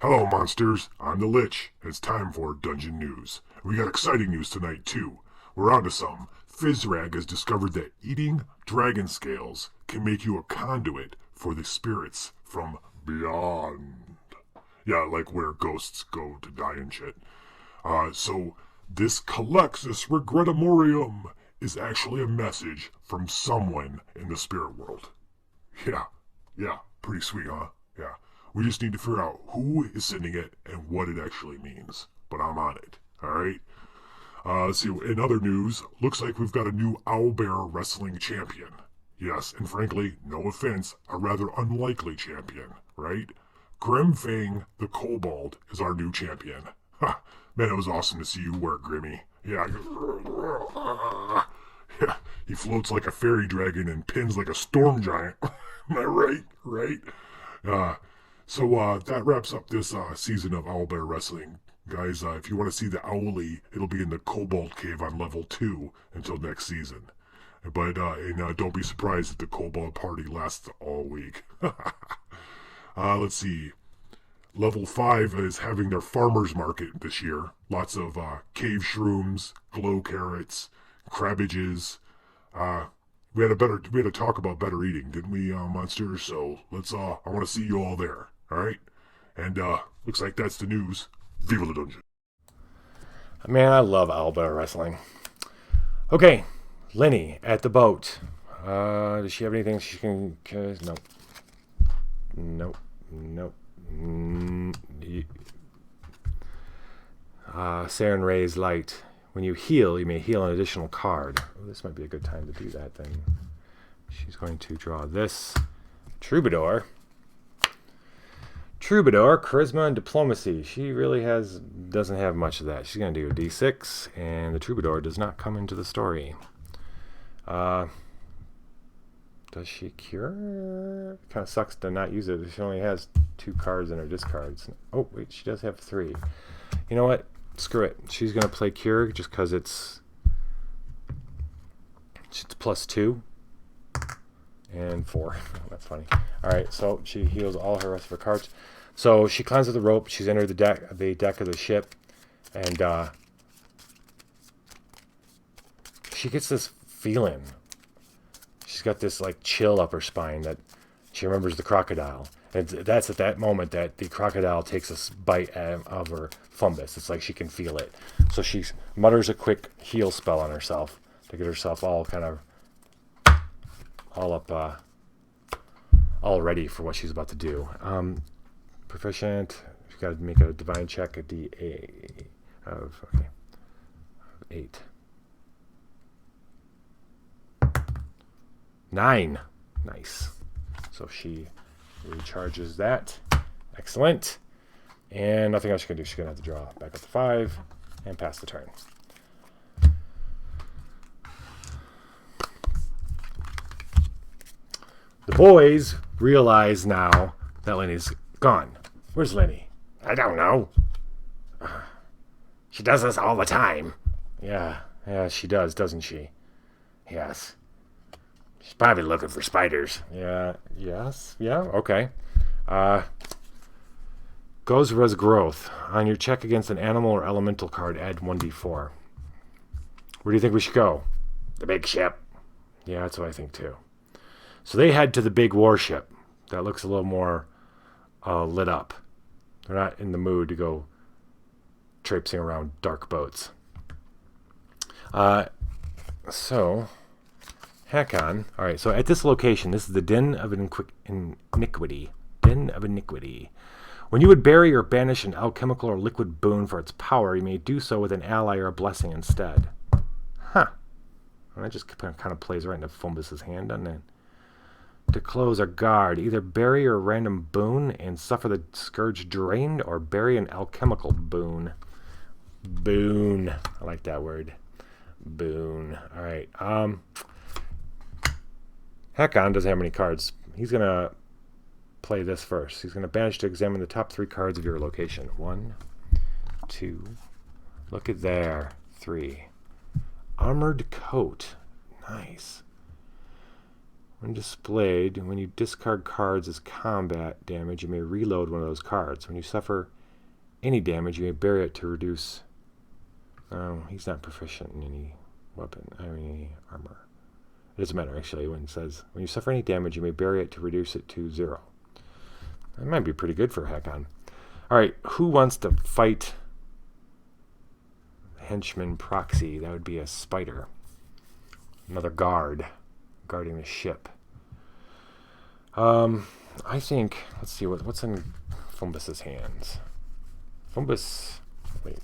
Hello, monsters. I'm the Lich. It's time for Dungeon News. We got exciting news tonight, too. We're on to some. Fizrag has discovered that eating dragon scales can make you a conduit for the spirits from beyond. Yeah, like where ghosts go to die and shit. So this Calexis Regretamorium is actually a message from someone in the spirit world. Yeah, pretty sweet, huh? Yeah. We just need to figure out who is sending it and what it actually means. But I'm on it, alright? Let's see, in other news, looks like we've got a new owlbear wrestling champion. Yes, and frankly, no offense, a rather unlikely champion, right? Grimfang the Kobold is our new champion. Ha! Man, it was awesome to see you work, Grimmy. Yeah, he floats like a fairy dragon and pins like a storm giant. Am I right? Right? So that wraps up this season of Owlbear Wrestling. Guys, if you want to see the Owly, it'll be in the Kobold Cave on level 2 until next season. But don't be surprised if the Kobold party lasts all week. Let's see. Level 5 is having their farmer's market this year. Lots of cave shrooms, glow carrots, crabbages. We had to talk about better eating, didn't we, monsters? So let's I want to see you all there. All right? And looks like that's the news. Viva la Dungeon. Man, I love owlbear wrestling. Okay, Lenny at the boat. Does she have anything she can... Nope. Saren Ray's light. When you heal, you may heal an additional card. Oh, this might be a good time to do that then. She's going to draw this. Troubadour, charisma, and diplomacy. She really doesn't have much of that. She's going to do a D6, and the Troubadour does not come into the story. Does she cure? Kind of sucks to not use it. She only has 2 cards in her discards. Oh, wait, she does have 3. You know what? Screw it. She's going to play cure just because it's +2 and 4. That's funny. All right, so she heals all her rest of her cards. So she climbs up the rope. She's entered the deck of the ship, and she gets this feeling. She's got this like chill up her spine that she remembers the crocodile. And that's at that moment that the crocodile takes a bite of her Fumbus. It's like she can feel it. So she mutters a quick heal spell on herself to get herself all kind of all ready for what she's about to do. Proficient. She's got to make a divine check, a D8 of 8. 9. Nice. So she recharges that. Excellent. And nothing else she can do. She's going to have to draw back up to 5 and pass the turn. The boys realize now that Lenny's gone. Where's Lenny? I don't know. She does this all the time. Yeah, she does, doesn't she? Yes. She's probably looking for spiders. Yeah, okay. Goes res growth. On your check against an animal or elemental card, add 1d4. Where do you think we should go? The big ship. Yeah, that's what I think too. So they head to the big warship. That looks a little more lit up. They're not in the mood to go traipsing around dark boats. So, Hakon. All right, so at this location, this is the Den of Iniquity. Den of Iniquity. When you would bury or banish an alchemical or liquid boon for its power, you may do so with an ally or a blessing instead. Huh. Well, that just kind of plays right into Fumbus's hand, doesn't it? To close or guard, either bury a random boon and suffer the scourge drained, or bury an alchemical boon. Boon. I like that word. Boon. All right. Hakon doesn't have many cards. He's going to play this first. He's going to banish to examine the top 3 cards of your location. 1, 2. Look at there. 3. Armored coat. Nice. When displayed, when you discard cards as combat damage, you may reload one of those cards. When you suffer any damage, you may bury it to reduce... Oh, he's not proficient in any weapon. Any armor. It doesn't matter, actually, when it says, when you suffer any damage, you may bury it to reduce it to 0. That might be pretty good for Hakon. Alright, who wants to fight henchman proxy? That would be a spider. Another guard. Guarding the ship. I think, let's see, what's in Fumbus's hands. Fumbus, wait.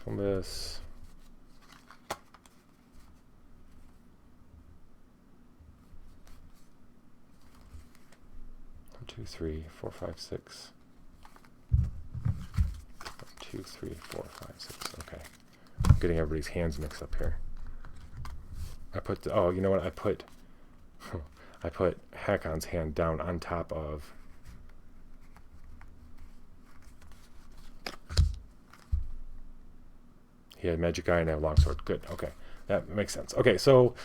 Fumbus. 1, 2, 3, 4, 5, 6. 1, 2, 3, 4, 5, 6. Okay. I'm getting everybody's hands mixed up here. I put, you know what? I put Hakon's hand down on top of he had magic eye and I have longsword. Good. Okay. That makes sense. Okay, so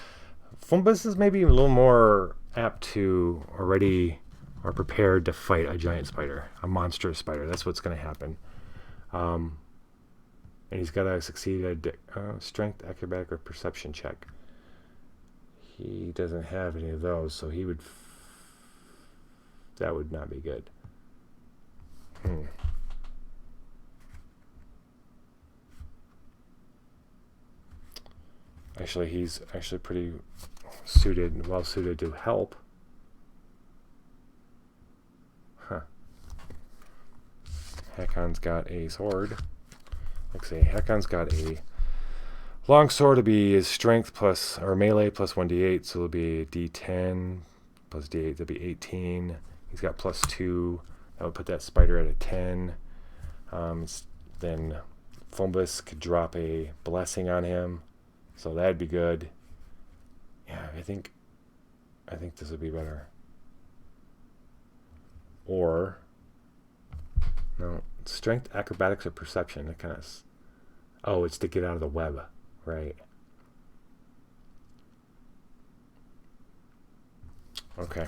Fumbus is maybe a little more apt to already or prepared to fight a giant spider, a monstrous spider. That's what's going to happen. And he's got to succeed at strength, acrobatic, or perception check. He doesn't have any of those, so he would... that would not be good. Actually, he's actually pretty suited, well suited to help. Huh. Hakon's got a sword. Let's see, Hakon's got a long sword to be his strength plus, or melee plus 1d8, so it'll be a d10 plus d8, that'll be 18. He's got plus 2, that would put that spider at a 10. Then Fumbus could drop a blessing on him, so that'd be good. Yeah, I think this would be better. Or, no, strength, acrobatics, or perception. That kind of, oh, it's to get out of the web, right? Okay.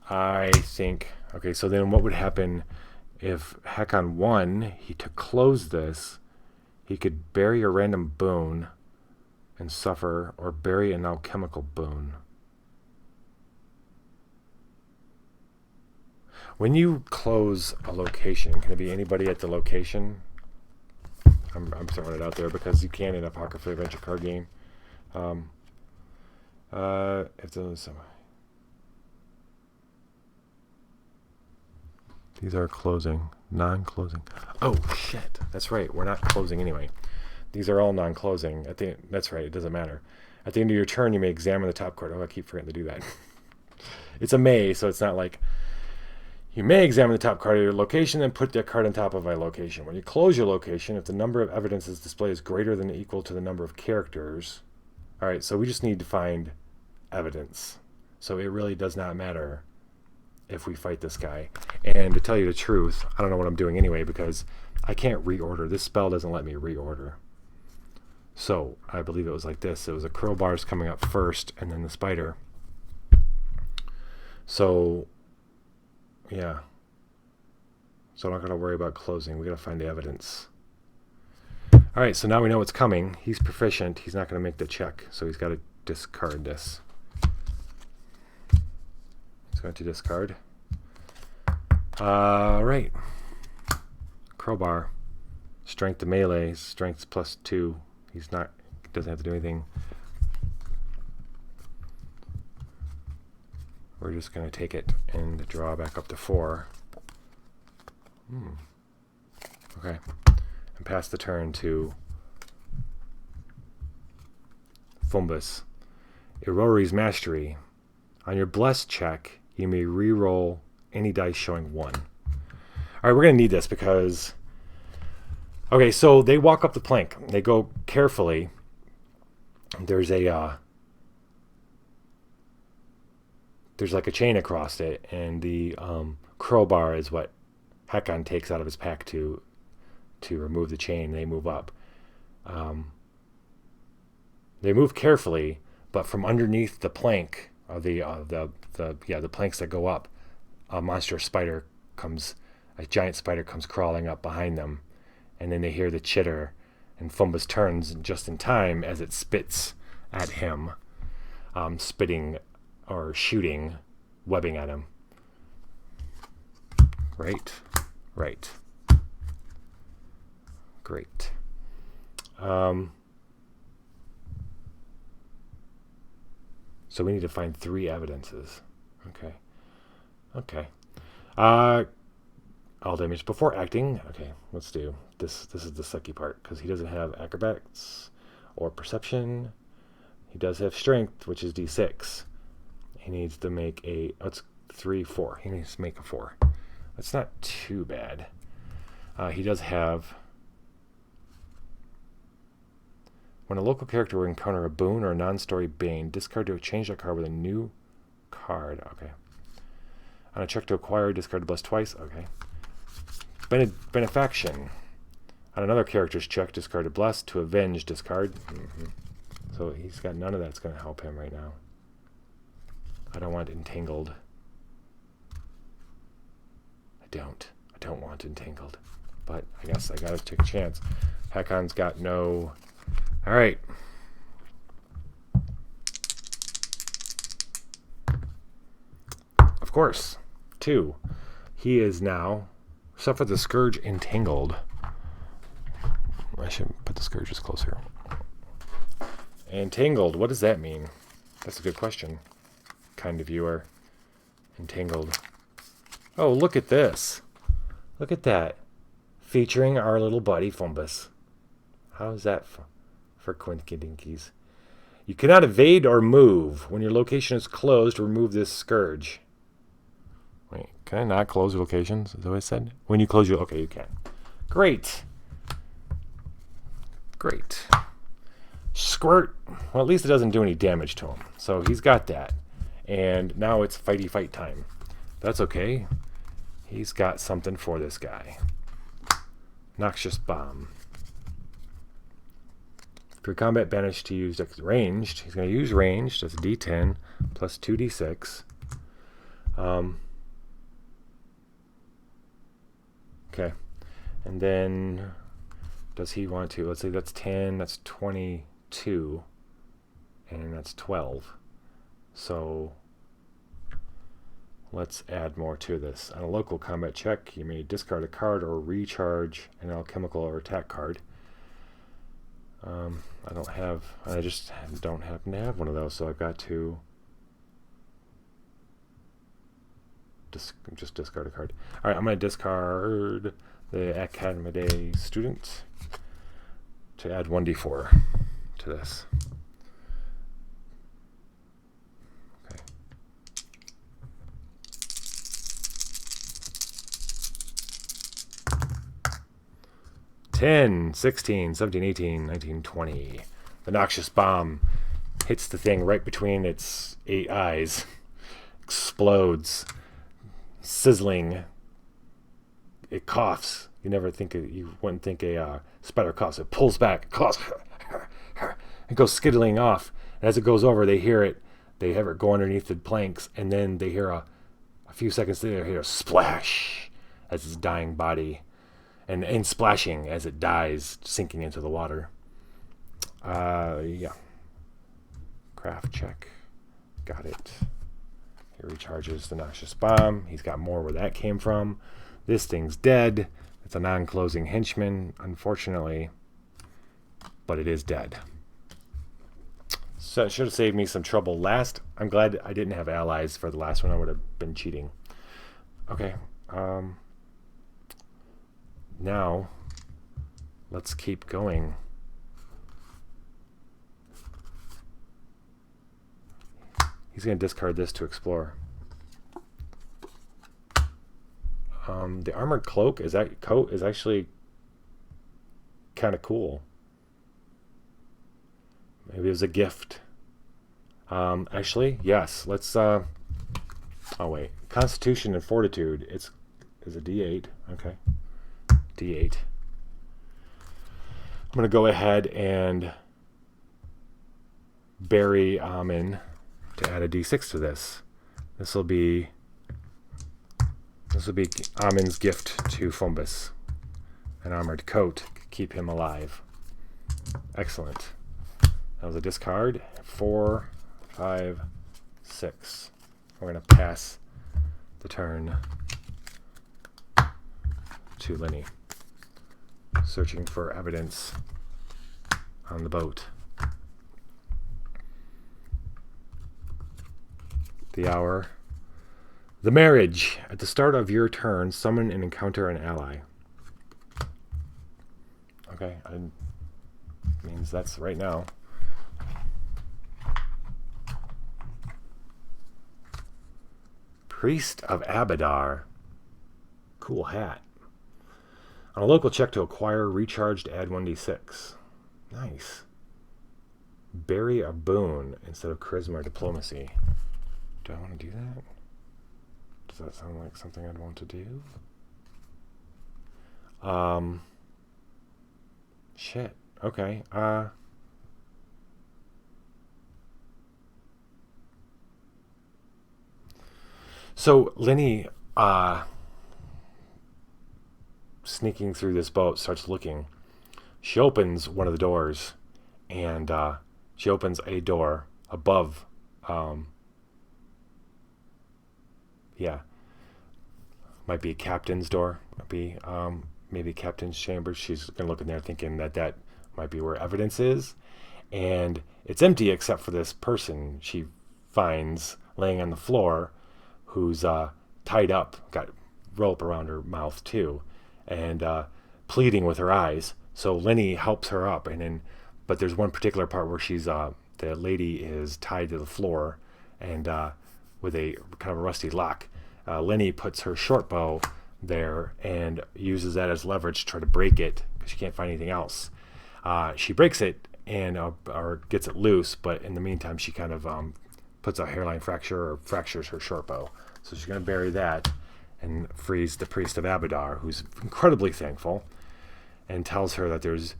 I think, okay, so then what would happen if Hakon won? To close this, he could bury a random boon and suffer, or bury an alchemical boon. When you close a location, can it be anybody at the location? I'm throwing it out there because you can in a Pathfinder Adventure Card Game. If those, these are closing, non-closing. Oh shit, that's right. We're not closing anyway. These are all non-closing. That's right. It doesn't matter. At the end of your turn, you may examine the top card. Oh, I keep forgetting to do that. It's a may, so it's not like You may examine the top card of your location and put that card on top of a location. When you close your location, if the number of evidences displayed is greater than or equal to the number of characters. All right, so we just need to find evidence. So it really does not matter if we fight this guy. And to tell you the truth, I don't know what I'm doing anyway because I can't reorder. This spell doesn't let me reorder. So I believe it was like this. It was the crowbars coming up first and then the spider. So, yeah. So I'm not going to worry about closing. We got to find the evidence. All right, so now we know what's coming. He's proficient. He's not going to make the check, so he's got to discard this. He's going to discard. Right. Crowbar. Strength to melee. Strength's +2. He's not. Doesn't have to do anything. We're just going to take it and draw back up to 4. Okay. And pass the turn to Fumbus. Irori's Mastery. On your Blessed check, you may re-roll any dice showing 1. All right, we're going to need this because... Okay, so they walk up the plank. They go carefully. There's a... there's like a chain across it, and the crowbar is what Hakon takes out of his pack to remove the chain. They move up. They move carefully, but from underneath the plank of the planks that go up, a monstrous spider comes, a giant spider comes crawling up behind them, and then they hear the chitter, and Fumbus turns just in time as it spits at him, spitting or shooting webbing at him. Right. Great. So we need to find 3 evidences. Okay. All damage before acting. Okay, let's do this. This is the sucky part because he doesn't have acrobatics or perception. He does have strength, which is D6. He needs to make it's 3, 4. He needs to make a 4. That's not too bad. He does have... When a local character will encounter a boon or a non-story bane, discard to change that card with a new card. Okay. On a check to acquire, discard to bless twice. Okay. Benefaction. On another character's check, discard to bless. To avenge, discard. So he's got none of that's going to help him right now. I don't want entangled. I don't want entangled. But I guess I gotta take a chance. Hakon's got no... Alright. Of course. 2. He is now... Suffer the Scourge entangled. I should put the Scourges closer. Entangled, what does that mean? That's a good question. Kind of viewer. Entangled. Oh, look at this. Look at that. Featuring our little buddy Fumbus. How's that for Quinkydinkies? You cannot evade or move. When your location is closed, remove this scourge. Wait, can I not close locations? Is that what I said? When you close your... Okay, you can. Great. Squirt. Well, at least it doesn't do any damage to him. So he's got that. And now it's fighty fight time. That's okay. He's got something for this guy. Noxious Bomb. If your combat banished to use ranged, he's going to use ranged. That's a D10 plus 2D6. Okay. And then does he want to? Let's say that's 10, that's 22, and that's 12. So let's add more to this. On a local combat check, you may discard a card or recharge an alchemical or attack card. I just don't happen to have one of those, so I've got to just discard a card. All right, I'm going to discard the Academy student to add 1d4 to this. 10, 16, 17, 18, 19, 20. The noxious bomb hits the thing right between its 8 eyes. Explodes. Sizzling. It coughs. You wouldn't think a spider coughs. It pulls back, coughs. It goes skittling off. And as it goes over, they hear it. They have it go underneath the planks, and then they hear a few seconds later, they hear a splash as its dying body, and splashing as it dies, sinking into the water. Yeah. Craft check. Got it. He recharges the noxious bomb. He's got more where that came from. This thing's dead. It's a non-closing henchman, unfortunately, but it is dead. So it should have saved me some trouble last. I'm glad I didn't have allies for the last one. I would have been cheating. Okay. Now, let's keep going. He's going to discard this to explore. The armored cloak is actually kind of cool. Maybe it was a gift. Actually, yes. Let's. Oh wait, Constitution and Fortitude. Is a D8. Okay, D8. I'm gonna go ahead and bury Amin to add a D6 to this. This will be Amin's gift to Fumbus. An armored coat. Keep him alive. Excellent. That was a discard. 4, 5, 6. We're going to pass the turn to Lenny. Searching for evidence on the boat. The hour. The marriage. At the start of your turn, summon and encounter an ally. Okay, means that's right now. Priest of Abadar. Cool hat. On a local check to acquire, recharged, add 1d6. Nice. Bury a boon instead of charisma or diplomacy. Do I want to do that? Does that sound like something I'd want to do? Shit. Okay. So Lenny, sneaking through this boat, starts looking. She opens one of the doors, and she opens a door above. Yeah, might be a captain's door. Might be maybe captain's chambers. She's gonna look in there, thinking that might be where evidence is, and it's empty except for this person she finds laying on the floor, who's tied up, got rope around her mouth too, and pleading with her eyes. So Lenny helps her up, but there's one particular part where she's the lady is tied to the floor, and with a kind of a rusty lock. Lenny puts her short bow there and uses that as leverage to try to break it because she can't find anything else. She breaks it and or gets it loose, but in the meantime she kind of puts a hairline fracture or fractures her short bow. So she's going to bury that and frees the priest of Abadar, who's incredibly thankful, and tells her that there's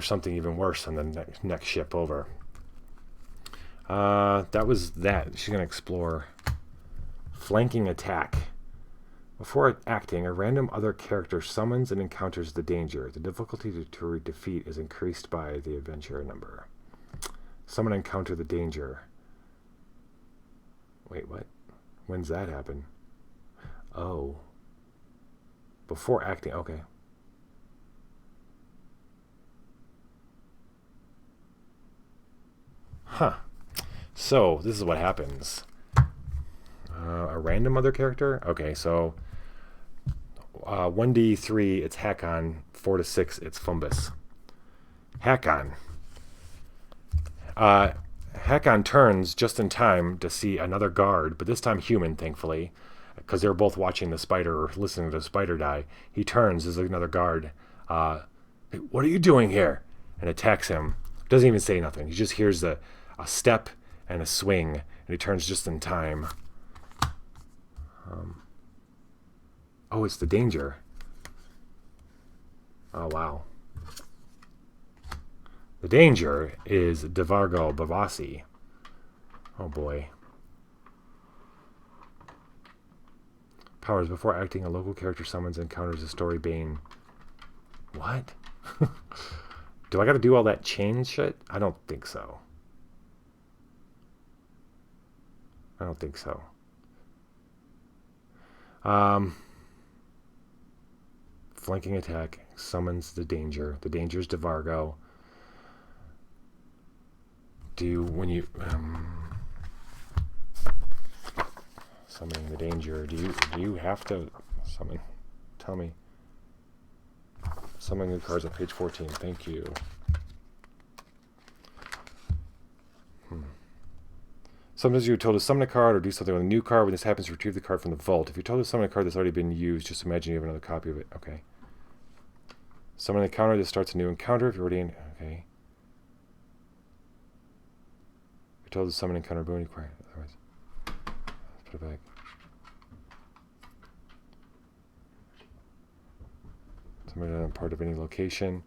something even worse on the next ship over. That was that. She's going to explore. Flanking attack. Before acting, a random other character summons and encounters the danger. The difficulty to defeat is increased by the adventure number. Summon and encounter the danger. Wait, what? When's that happen? Oh. Before acting, okay. Huh. So, this is what happens. A random other character? Okay, so 1d3, it's Hakon. 4 to 6, it's Fumbus. Hakon. Hakon turns just in time to see another guard, but this time human, thankfully, because they're both watching the spider or listening to the spider die. He turns, there's another guard. Hey, what are you doing here? And attacks him. Doesn't even say nothing. He just hears a step and a swing, and he turns just in time. Oh, it's the danger. Oh, wow. The danger is Devargo Bavasi. Oh, boy. Powers. Before acting, a local character summons and encounters a story bane. What? Do I got to do all that chain shit? I don't think so. I don't think so. Flanking attack summons the danger. The danger is Devargo. Summoning the danger, do you have to summon? Tell me. Summoning new cards on page 14. Thank you. Sometimes you're told to summon a card or do something with a new card. When this happens, retrieve the card from the vault. If you're told to summon a card that's already been used, just imagine you have another copy of it. Okay. Summon an encounter that starts a new encounter. If you're already in... Okay. If you're told to summon an encounter, boon required. Otherwise, let's put it back. Summon it on part of any location.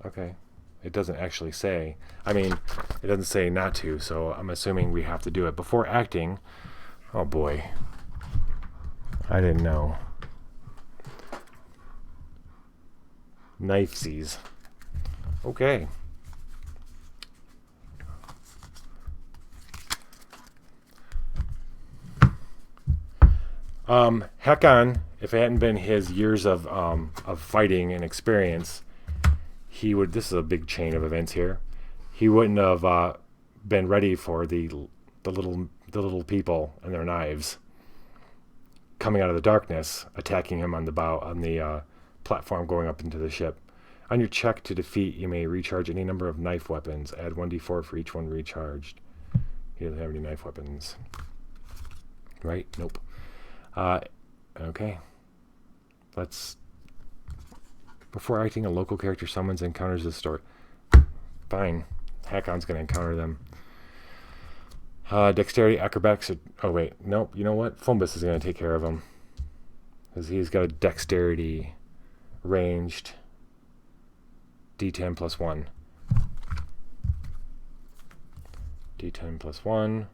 Okay. It doesn't actually say. I mean, it doesn't say not to, so I'm assuming we have to do it. Before acting... Oh, boy. I didn't know. Knifesies. Okay. Hakon, if it hadn't been his years of fighting and experience, he would. This is a big chain of events here. He wouldn't have been ready for the little people and their knives coming out of the darkness, attacking him on the platform going up into the ship. On your check to defeat, you may recharge any number of knife weapons. Add 1d4 for each one recharged. He doesn't have any knife weapons. Right? Nope. Okay. Let's... Before acting, a local character summons and encounters the story. Fine. Hakon's going to encounter them. Dexterity, acrobatics... Oh, wait. Nope. You know what? Fumbus is going to take care of him. Because he's got a dexterity ranged D10 plus 1. D10 plus 1.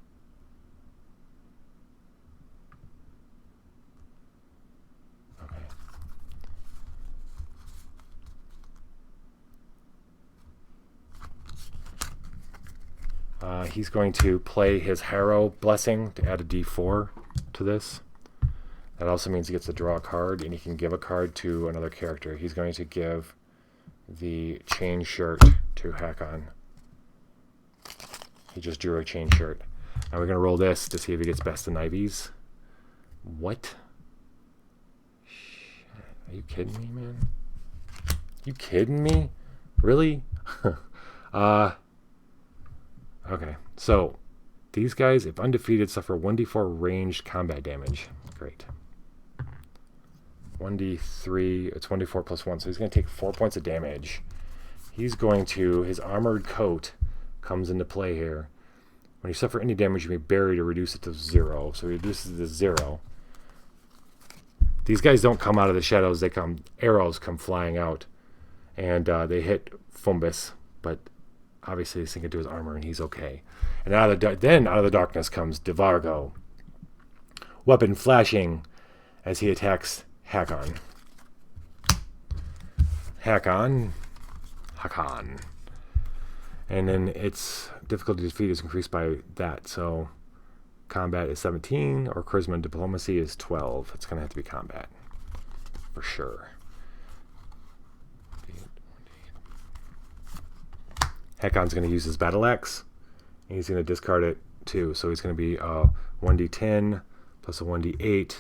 He's going to play his Harrow Blessing to add a D4 to this. That also means he gets to draw a card, and he can give a card to another character. He's going to give the chain shirt to Hakon. He just drew a chain shirt. Now we're going to roll this to see if he gets best of Knivies. What? Shit. Are you kidding me, man? You kidding me? Really? Okay, so these guys, if undefeated, suffer 1d4 ranged combat damage. Great. 1d3, it's 1d4 plus 1, so he's going to take 4 points of damage. He's going to, his armored coat comes into play here. When you suffer any damage, you may bury to reduce it to 0. So he reduces it to 0. These guys don't come out of the shadows, they come, arrows come flying out. And they hit Fumbus, but obviously they sink into his armor and he's okay. And out of the darkness comes Devargo, weapon flashing as he attacks Hakon. Hakon. And then its difficulty to defeat is increased by that. So combat is 17, or charisma and diplomacy is 12. It's going to have to be combat for sure. Hakon's going to use his battle axe, and he's going to discard it too. So he's going to be 1d10 plus a 1d8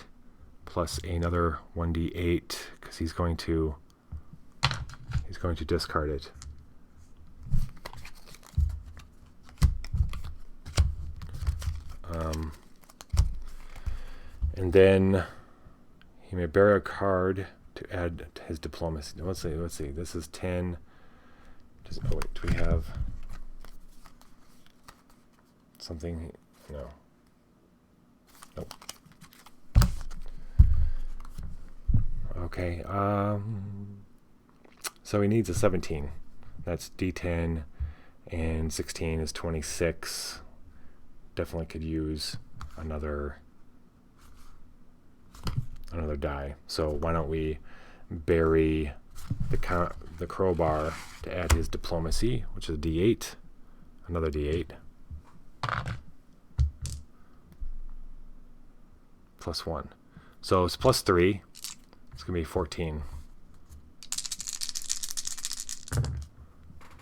plus another 1d8 because he's going to discard it. And then he may bear a card to add to his diplomacy. Let's see. This is 10. Oh wait, do we have something? No. Nope. Okay. So he needs a 17. That's D10, and 16 is 26. Definitely could use another die. So why don't we bury the crowbar to add his diplomacy, which is D8, another D8, plus 1. So it's plus 3. It's going to be 14.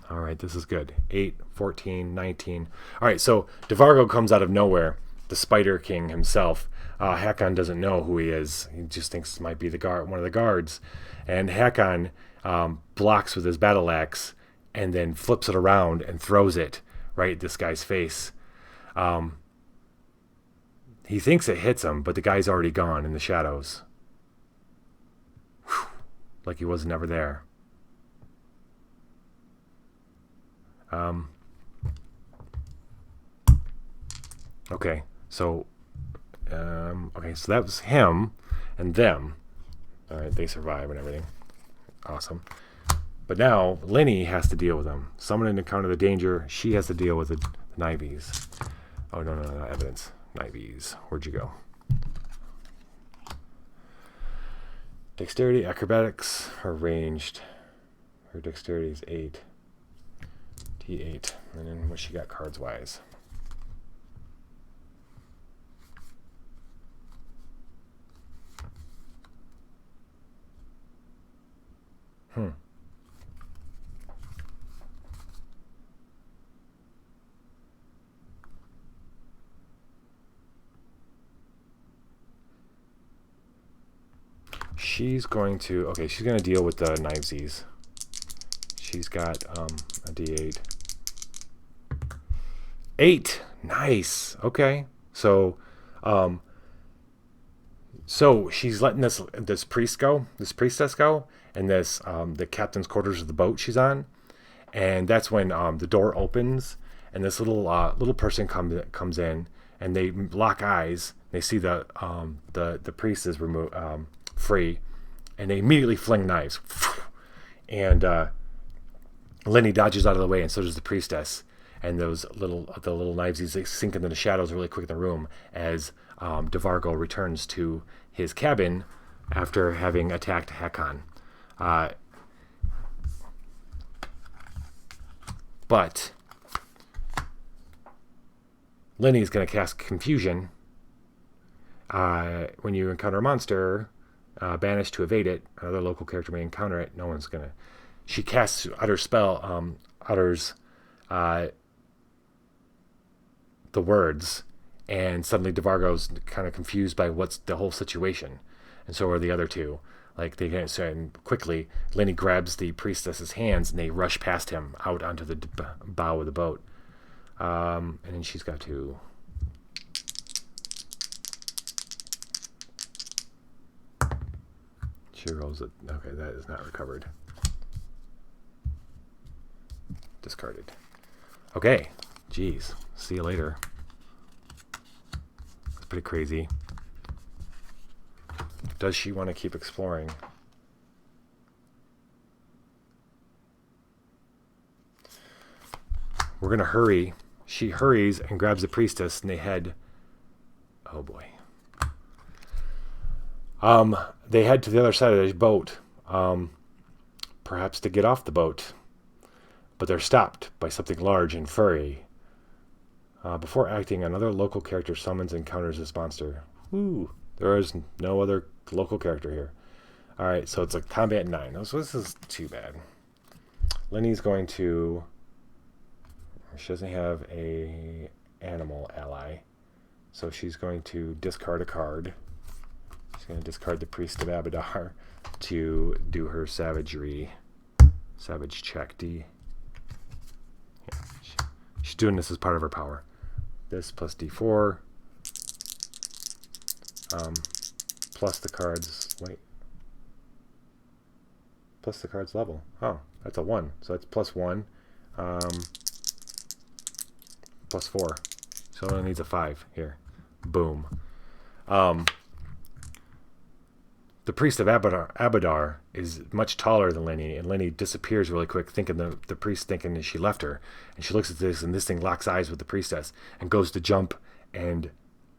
All right, this is good. 8, 14, 19. All right, so Devargo comes out of nowhere, the Spider King himself. Hakon doesn't know who he is. He just thinks it might be one of the guards. And Hakon blocks with his battle axe and then flips it around and throws it right at this guy's face. He thinks it hits him, but the guy's already gone in the shadows. Whew, like he was never there. Okay, so that was him and them. All right, they survive and everything. Awesome. But now Lenny has to deal with them. Someone to encounter the danger. She has to deal with the Knivies. Oh no, not evidence. Knivies. Where'd you go? Dexterity, acrobatics, her ranged. Her dexterity is 8. D8. And then what she got cards wise? She's going to deal with the knivesies. She's got a D8. 8. Nice. Okay. So she's letting this priestess go, and this the captain's quarters of the boat she's on, and that's when the door opens and this little person comes in, and they lock eyes. They see the priest is free, and they immediately fling knives, and Lenny dodges out of the way, and so does the priestess. And the little knives, they sink into the shadows really quick in the room as Devargo returns to his cabin after having attacked Hakon. But Lenny is going to cast Confusion. When you encounter a monster, banished to evade it, another local character may encounter it. No one's going to... She casts utters the words, and suddenly Devargo's kind of confused by what's the whole situation, and so are the other two. Like, they get so quickly, Lenny grabs the priestess's hands and they rush past him out onto the bow of the boat. And then she's got to... She rolls it. Okay, that is not recovered. Discarded. Okay. Jeez. See you later. That's pretty crazy. Does she want to keep exploring? We're going to hurry. She hurries and grabs the priestess, and they head... Oh, boy. They head to the other side of the boat, perhaps to get off the boat. But they're stopped by something large and furry. Before acting, another local character summons and encounters this monster. Woo! There is no other local character here. Alright, so it's like combat 9. So this is too bad. Lenny's going to... She doesn't have a animal ally. So she's going to discard a card. She's going to discard the Priest of Abadar to do her savagery. Savage check, D. Yeah, she's doing this as part of her power. This plus D4. Plus the card's, wait. Plus the card's level. Oh, that's a 1. So it's plus 1. Plus 4. So it only needs a 5 here. Boom. The priest of Abadar is much taller than Lenny, and Lenny disappears really quick, thinking the priest thinking that she left her. And she looks at this, and this thing locks eyes with the priestess and goes to jump and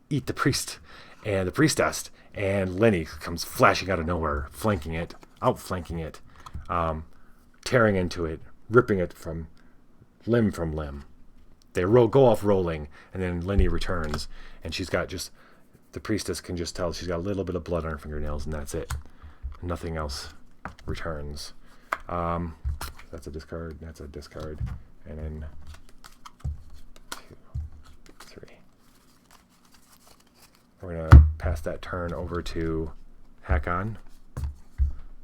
eat the priest and the priestess. And Lenny comes flashing out of nowhere, outflanking it, tearing into it, ripping it from limb. They go off rolling, and then Lenny returns, and she's got just... The priestess can just tell she's got a little bit of blood on her fingernails, and that's it. Nothing else returns. That's a discard. That's a discard. And then 2, 3. We're going to pass that turn over to Hakon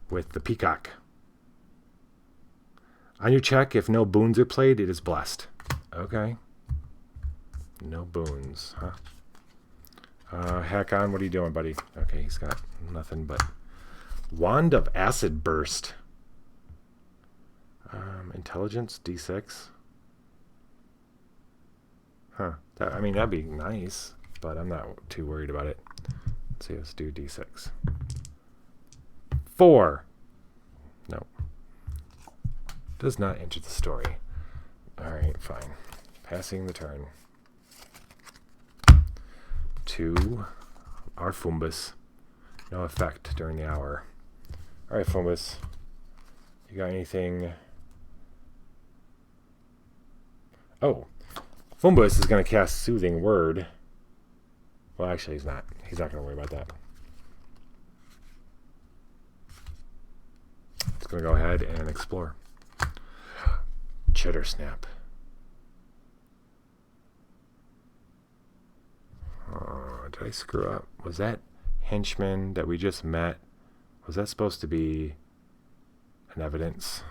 with the peacock. On your check, if no boons are played, it is blessed. Okay. No boons, huh? Hakon, what are you doing, buddy? Okay, he's got nothing but Wand of Acid Burst. Intelligence, D6. Huh. That'd be nice, but I'm not too worried about it. Let's see, let's do D6. 4. No. Does not enter the story. Alright, fine. Passing the turn. To our Fumbus. No effect during the hour. Alright, Fumbus. You got anything? Oh. Fumbus is going to cast Soothing Word. Well, actually, he's not. He's not going to worry about that. He's going to go ahead and explore. Cheddar Snap. Did I screw up? Was that henchman that we just met? Was that supposed to be an evidence?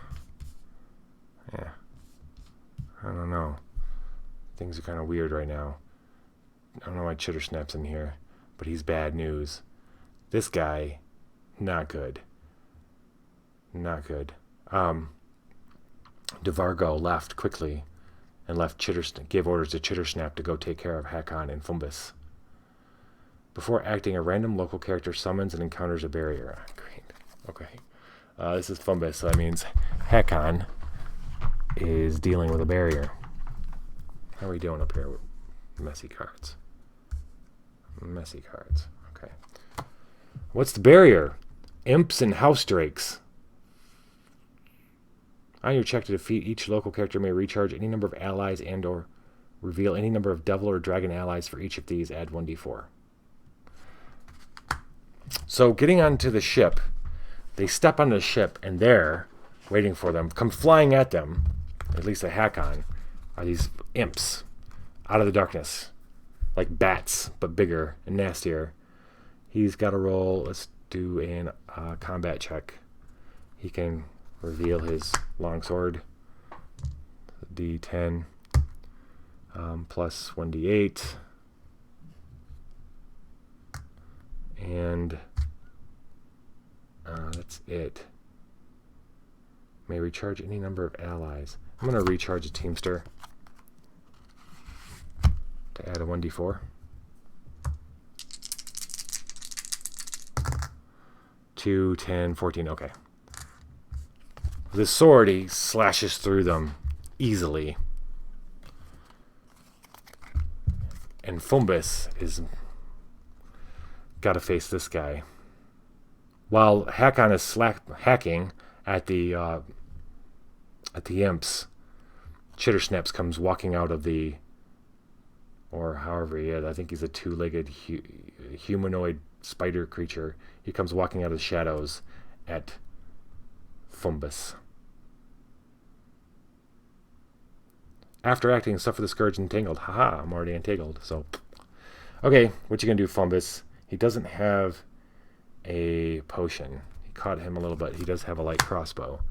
Yeah. I don't know. Things are kind of weird right now. I don't know why Chitter Snap's in here, but he's bad news. This guy, not good. Not good. DeVargo left quickly and gave orders to Chittersnap to go take care of Hakon and Fumbus. Before acting, a random local character summons and encounters a barrier. Great. Okay. This is Fumbus, so that means Hakon is dealing with a barrier. How are we doing up here with messy cards? Messy cards. Okay. What's the barrier? Imps and house drakes. On your check to defeat, each local character may recharge any number of allies and or reveal any number of devil or dragon allies. For each of these, add 1d4. So getting onto the ship, they step on the ship, and there, waiting for them, come flying at them, at least a Hakon, are these imps out of the darkness, like bats, but bigger and nastier. He's got to roll. Let's do a combat check. He can reveal his longsword. D10 plus 1d8. And that's it. May recharge any number of allies. I'm going to recharge a Teamster to add a 1d4. 2, 10, 14. Okay. With his sword, he slashes through them easily. And Fumbus is got to face this guy. While Hakon is hacking at the imps, Chittersnaps comes walking out of the, or however he is, I think he's a two-legged humanoid spider creature. He comes walking out of the shadows at Fumbus. After acting, suffer the scourge entangled. Haha, I'm already entangled. So, okay, what you gonna do, Fumbus? He doesn't have a potion. He caught him a little bit. He does have a light crossbow.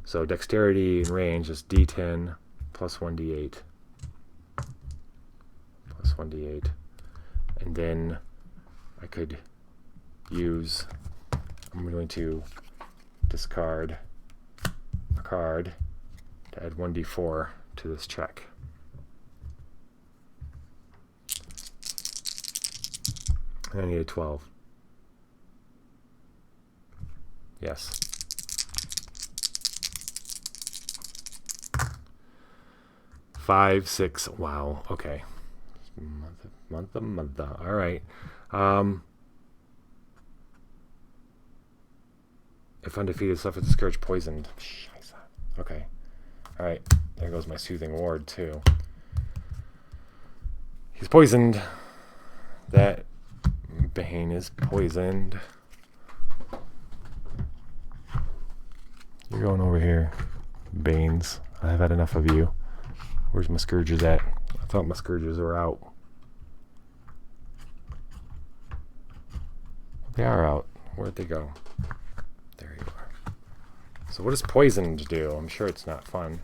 So dexterity and range is D10 plus 1d8. Plus 1d8. And then I could use. I'm going to discard a card to add 1d4 to this check. And I need a 12. Yes. Five, 6. Wow. Okay. Month. All right. If undefeated, suffer the scourge poisoned. Scheiße. Okay. All right. There goes my soothing ward too. He's poisoned. That Bane is poisoned. You're going over here, Banes. I've had enough of you. Where's my scourges at? I thought my scourges were out. They are out. Where'd they go? There you are. So what does poisoned do? I'm sure it's not fun.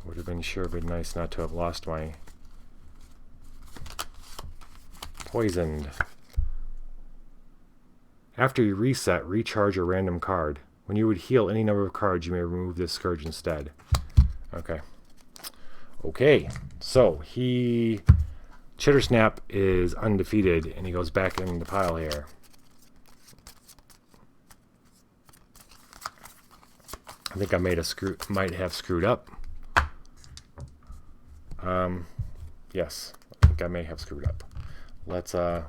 Would have been nice not to have lost my poisoned. After you reset, recharge a random card. When you would heal any number of cards, you may remove this scourge instead. Okay. Okay. So Chittersnap is undefeated, and he goes back in the pile here. I think I might have screwed up. Yes, I think I may have screwed up. Let's 1,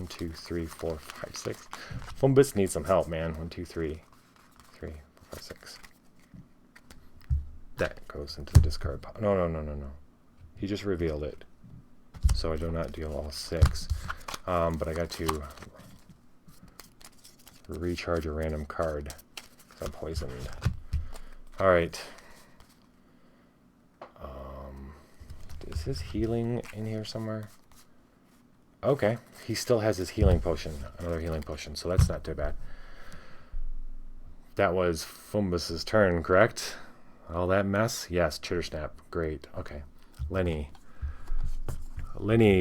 2, 3, 4, 5, 6. Fumbus needs some help, man. 1, 2, 3, 4, 5, 6. That goes into the discard pile. No. He just revealed it. So I do not deal all 6. But I got to recharge a random card. I'm poisoned. Alright. Is his healing in here somewhere? Okay. He still has his healing potion. Another healing potion. So that's not too bad. That was Fumbus's turn, correct? All that mess? Yes, Chittersnap. Great. Okay. Lenny,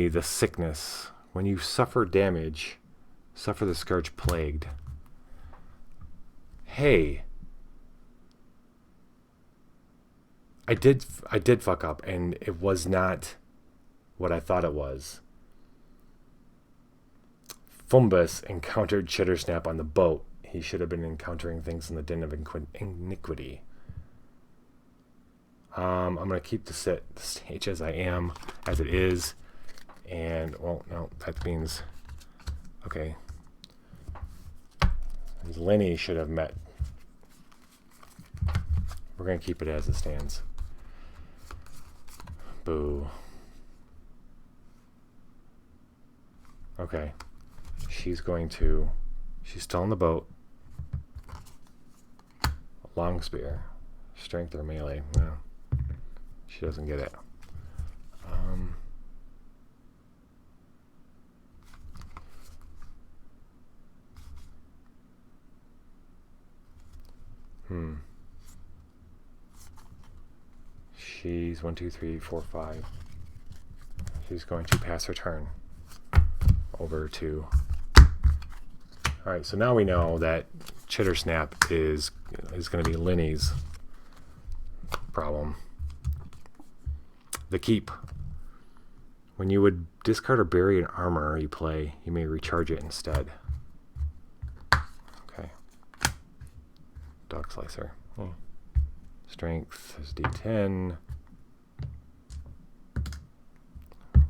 the sickness. When you suffer damage, suffer the scourge plagued. Hey. I did fuck up, and it was not what I thought it was. Fumbus encountered Chittersnap on the boat. He should have been encountering things in the den of iniquity. I'm going to keep the stage as it is. And, well, no, that means, okay. Lenny should have met. We're going to keep it as it stands. Boo. Okay. She's still on the boat. Long spear. Strength or melee. No. She doesn't get it. She's 1, 2, 3, 4, 5. She's going to pass her turn over to. Alright, so now we know that Chittersnap is going to be Lenny's problem. The keep. When you would discard or bury an armor you play, you may recharge it instead. Okay. Dog slicer. Strength is D10.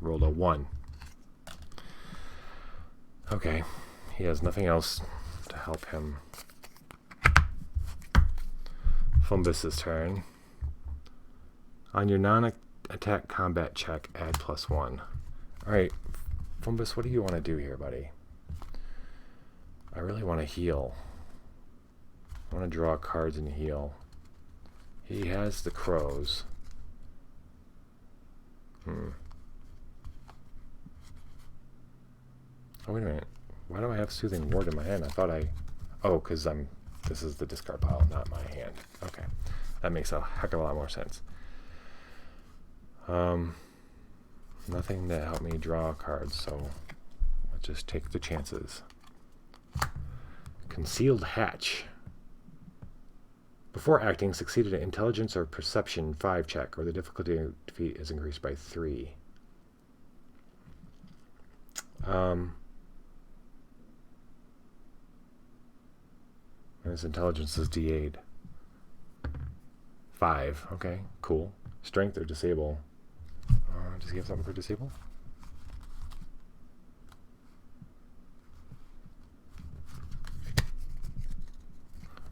Rolled a 1. Okay. He has nothing else to help him. Fumbus's turn. On your non-attack combat check, add +1. Alright, Fumbus, what do you want to do here, buddy? I really want to heal. I want to draw cards and heal. He has the crows. Oh, wait a minute. Why do I have Soothing Ward in my hand? I thought oh, because this is the discard pile, not my hand. Okay. That makes a heck of a lot more sense. Nothing to help me draw cards, so let's Just take the chances. Concealed hatch. Before acting, succeeded an intelligence or perception 5 check, or the difficulty of defeat is increased by 3. And his intelligence is D8. 5. Okay, cool. Strength or disable? Does he have something for disable?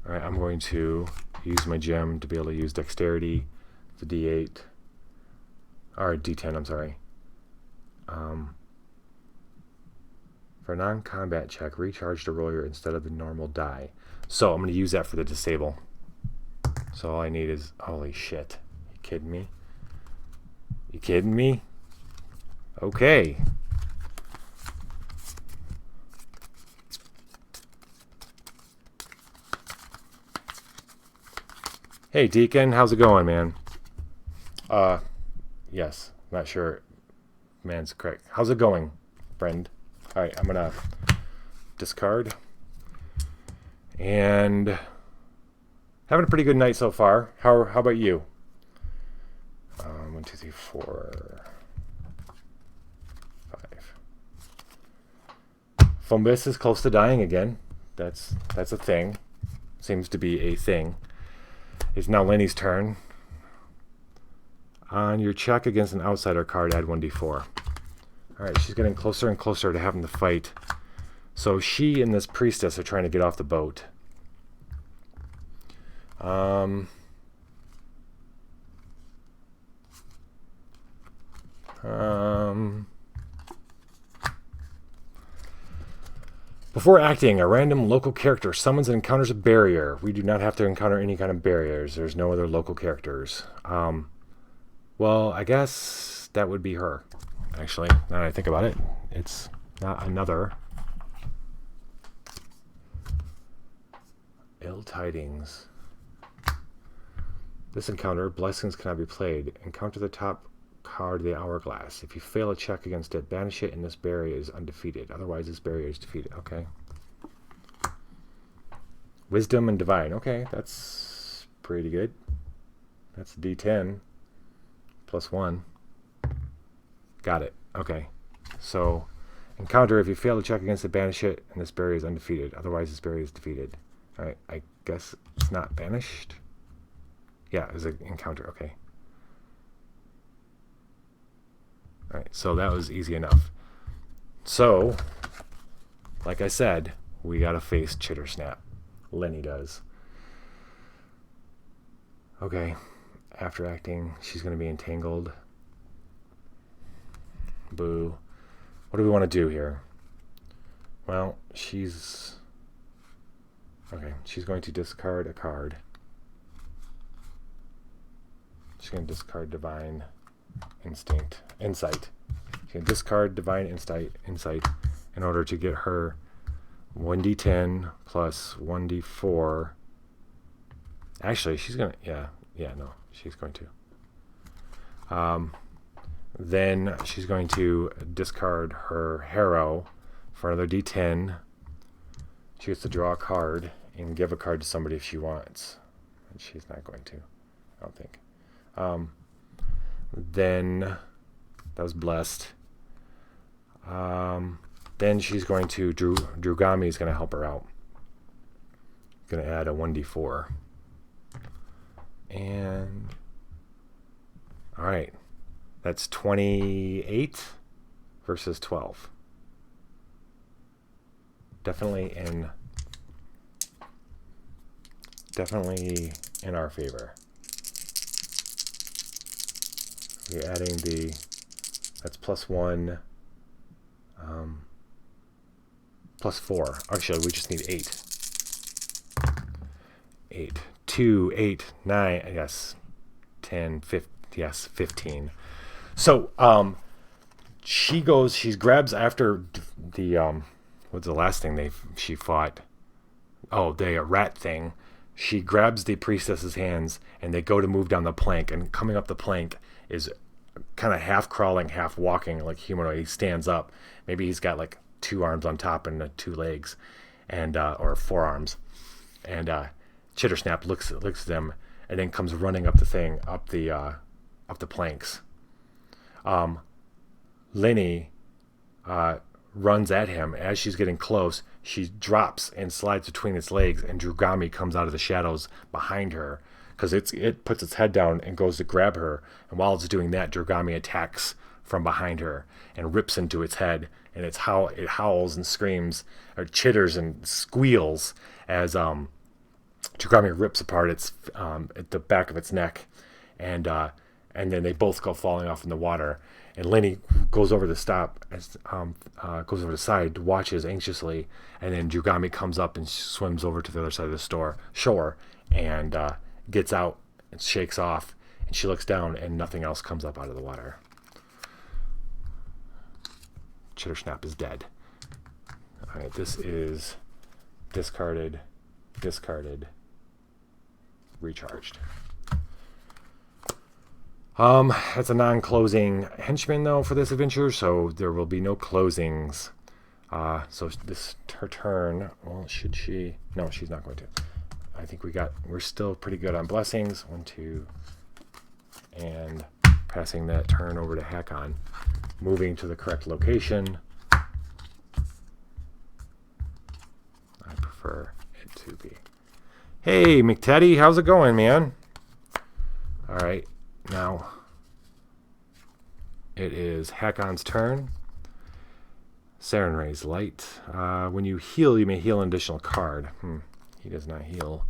Alright, I'm going to use my gem to be able to use dexterity, the D8, or D10, I'm sorry. For a non-combat check, recharge the roller instead of the normal die. So I'm going to use that for the disable. So all I need is, holy shit. You kidding me? You kidding me? Okay. Hey, Deacon, how's it going, man? Yes, not sure. Man's correct. How's it going, friend? All right, I'm gonna discard. And having a pretty good night so far. How about you? 1, 2, 3, 4, 5. Fombus is close to dying again. That's a thing. Seems to be a thing. It's now Lenny's turn. On your check against an outsider card, add 1d4. Alright, she's getting closer and closer to having to fight. So she and this priestess are trying to get off the boat. Before acting, a random local character summons and encounters a barrier. We do not have to encounter any kind of barriers. There's no other local characters. Well, I guess that would be her. Actually, now that I think about it, it's not another. Ill tidings. This encounter, blessings cannot be played. Encounter the top card of the hourglass. If you fail a check against it, banish it, and this barrier is undefeated. Otherwise, this barrier is defeated. Okay. Wisdom and divine. Okay, that's pretty good. That's D10 plus 1. Got it. Okay. So, encounter, if you fail to check against it, banish it, and this barrier is undefeated. Otherwise, this barrier is defeated. Alright, I guess it's not banished. Yeah, it was an encounter. Okay. Alright, so that was easy enough. So, like I said, we gotta face Chittersnap. Lenny does. Okay. After acting, she's gonna be entangled. Boo. What do we want to do here? Well, she's... Okay, she's going to discard a card. She's going to discard Divine Insight. She's going to discard Divine Insight in order to get her 1d10 plus 1d4. Actually, she's going to... she's going to. Then she's going to discard her Harrow for another d10. She gets to draw a card and give a card to somebody if she wants. And she's not going to, I don't think. Then, that was blessed. Then she's going to, Drugami is going to help her out. Going to add a 1d4. And, alright. That's 28 versus 12. Definitely in our favor. We're adding that's plus 1, plus 4. Actually, we just need 8. 8. 2, 8, 9, yes. 10, 15, yes, 15. So, she grabs after the, what's the last thing she fought? Oh, the rat thing. She grabs the priestess's hands, and they go to move down the plank, and coming up the plank is kind of half crawling, half walking, like humanoid. He stands up. Maybe he's got like 2 arms on top and 2 legs, and or 4 arms. And Chittersnap looks at them and then comes running up the thing, up the planks. Lenny runs at him. As she's getting close, she drops and slides between its legs, and Drugami comes out of the shadows behind her because it puts its head down and goes to grab her. And while it's doing that, Drugami attacks from behind her and rips into its head, and it howls and screams, or chitters and squeals as Drugami rips apart its at the back of its neck, and then they both go falling off in the water. And Lenny goes over the side, watches anxiously, and then Drugami comes up and swims over to the other side of the shore, and gets out and shakes off. And she looks down, and nothing else comes up out of the water. Chittersnap is dead. All right, this is discarded, recharged. That's a non-closing henchman though for this adventure, so there will be no closings. So this her turn. Well, should she? No, she's not going to. I think we're still pretty good on blessings. 1, 2, and passing that turn over to Hakon, moving to the correct location. I prefer it to be. Hey, McTeddy, how's it going, man? All right. Now, it is Hakon's turn. Serenray's light. When you heal, you may heal an additional card. He does not heal.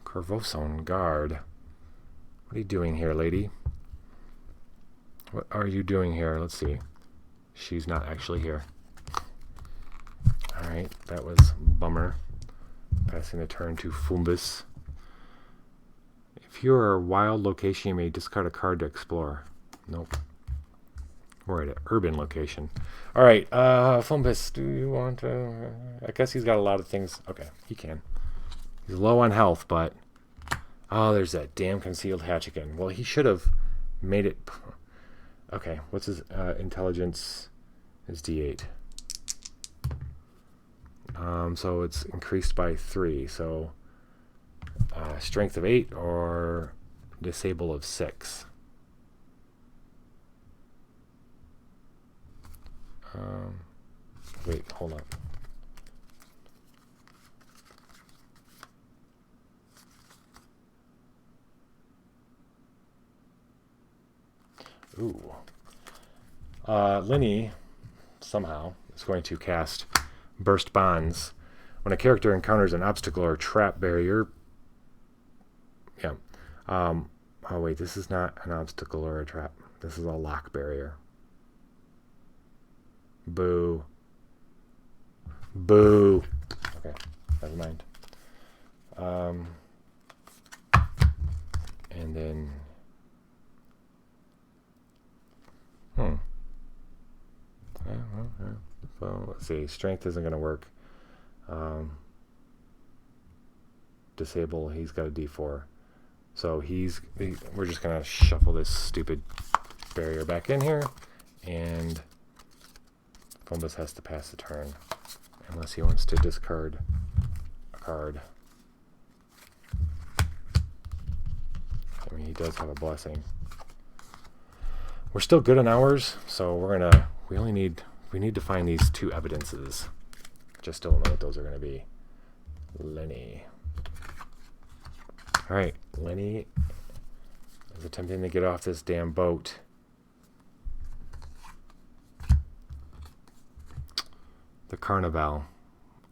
Korsovan guard. What are you doing here, lady? What are you doing here? Let's see. She's not actually here. Alright, that was a bummer. Passing the turn to Fumbus. If you're a wild location, you may discard a card to explore. Nope. We're at an urban location. Alright, Fumbus, do you want to... I guess he's got a lot of things. Okay, he can. He's low on health, but... Oh, there's that damn concealed hatch again. Well, he should have made it... Okay, what's his intelligence? Is D8. So it's increased by 3. So strength of 8 or disable of 6. Wait, hold on. Ooh. Lenny somehow is going to cast Burst Bonds. When a character encounters an obstacle or trap barrier... Yeah. Oh, wait, this is not an obstacle or a trap. This is a lock barrier. Boo. Boo. Okay, never mind. And then... Well, let's see. Strength isn't going to work. Disable, he's got a D4. So we're just going to shuffle this stupid barrier back in here. And Fumbus has to pass the turn. Unless he wants to discard a card. I mean, he does have a blessing. We're still good on ours, so we need to find these 2 evidences. Just don't know what those are going to be. Lenny. Alright, Lenny is attempting to get off this damn boat. The Carnival.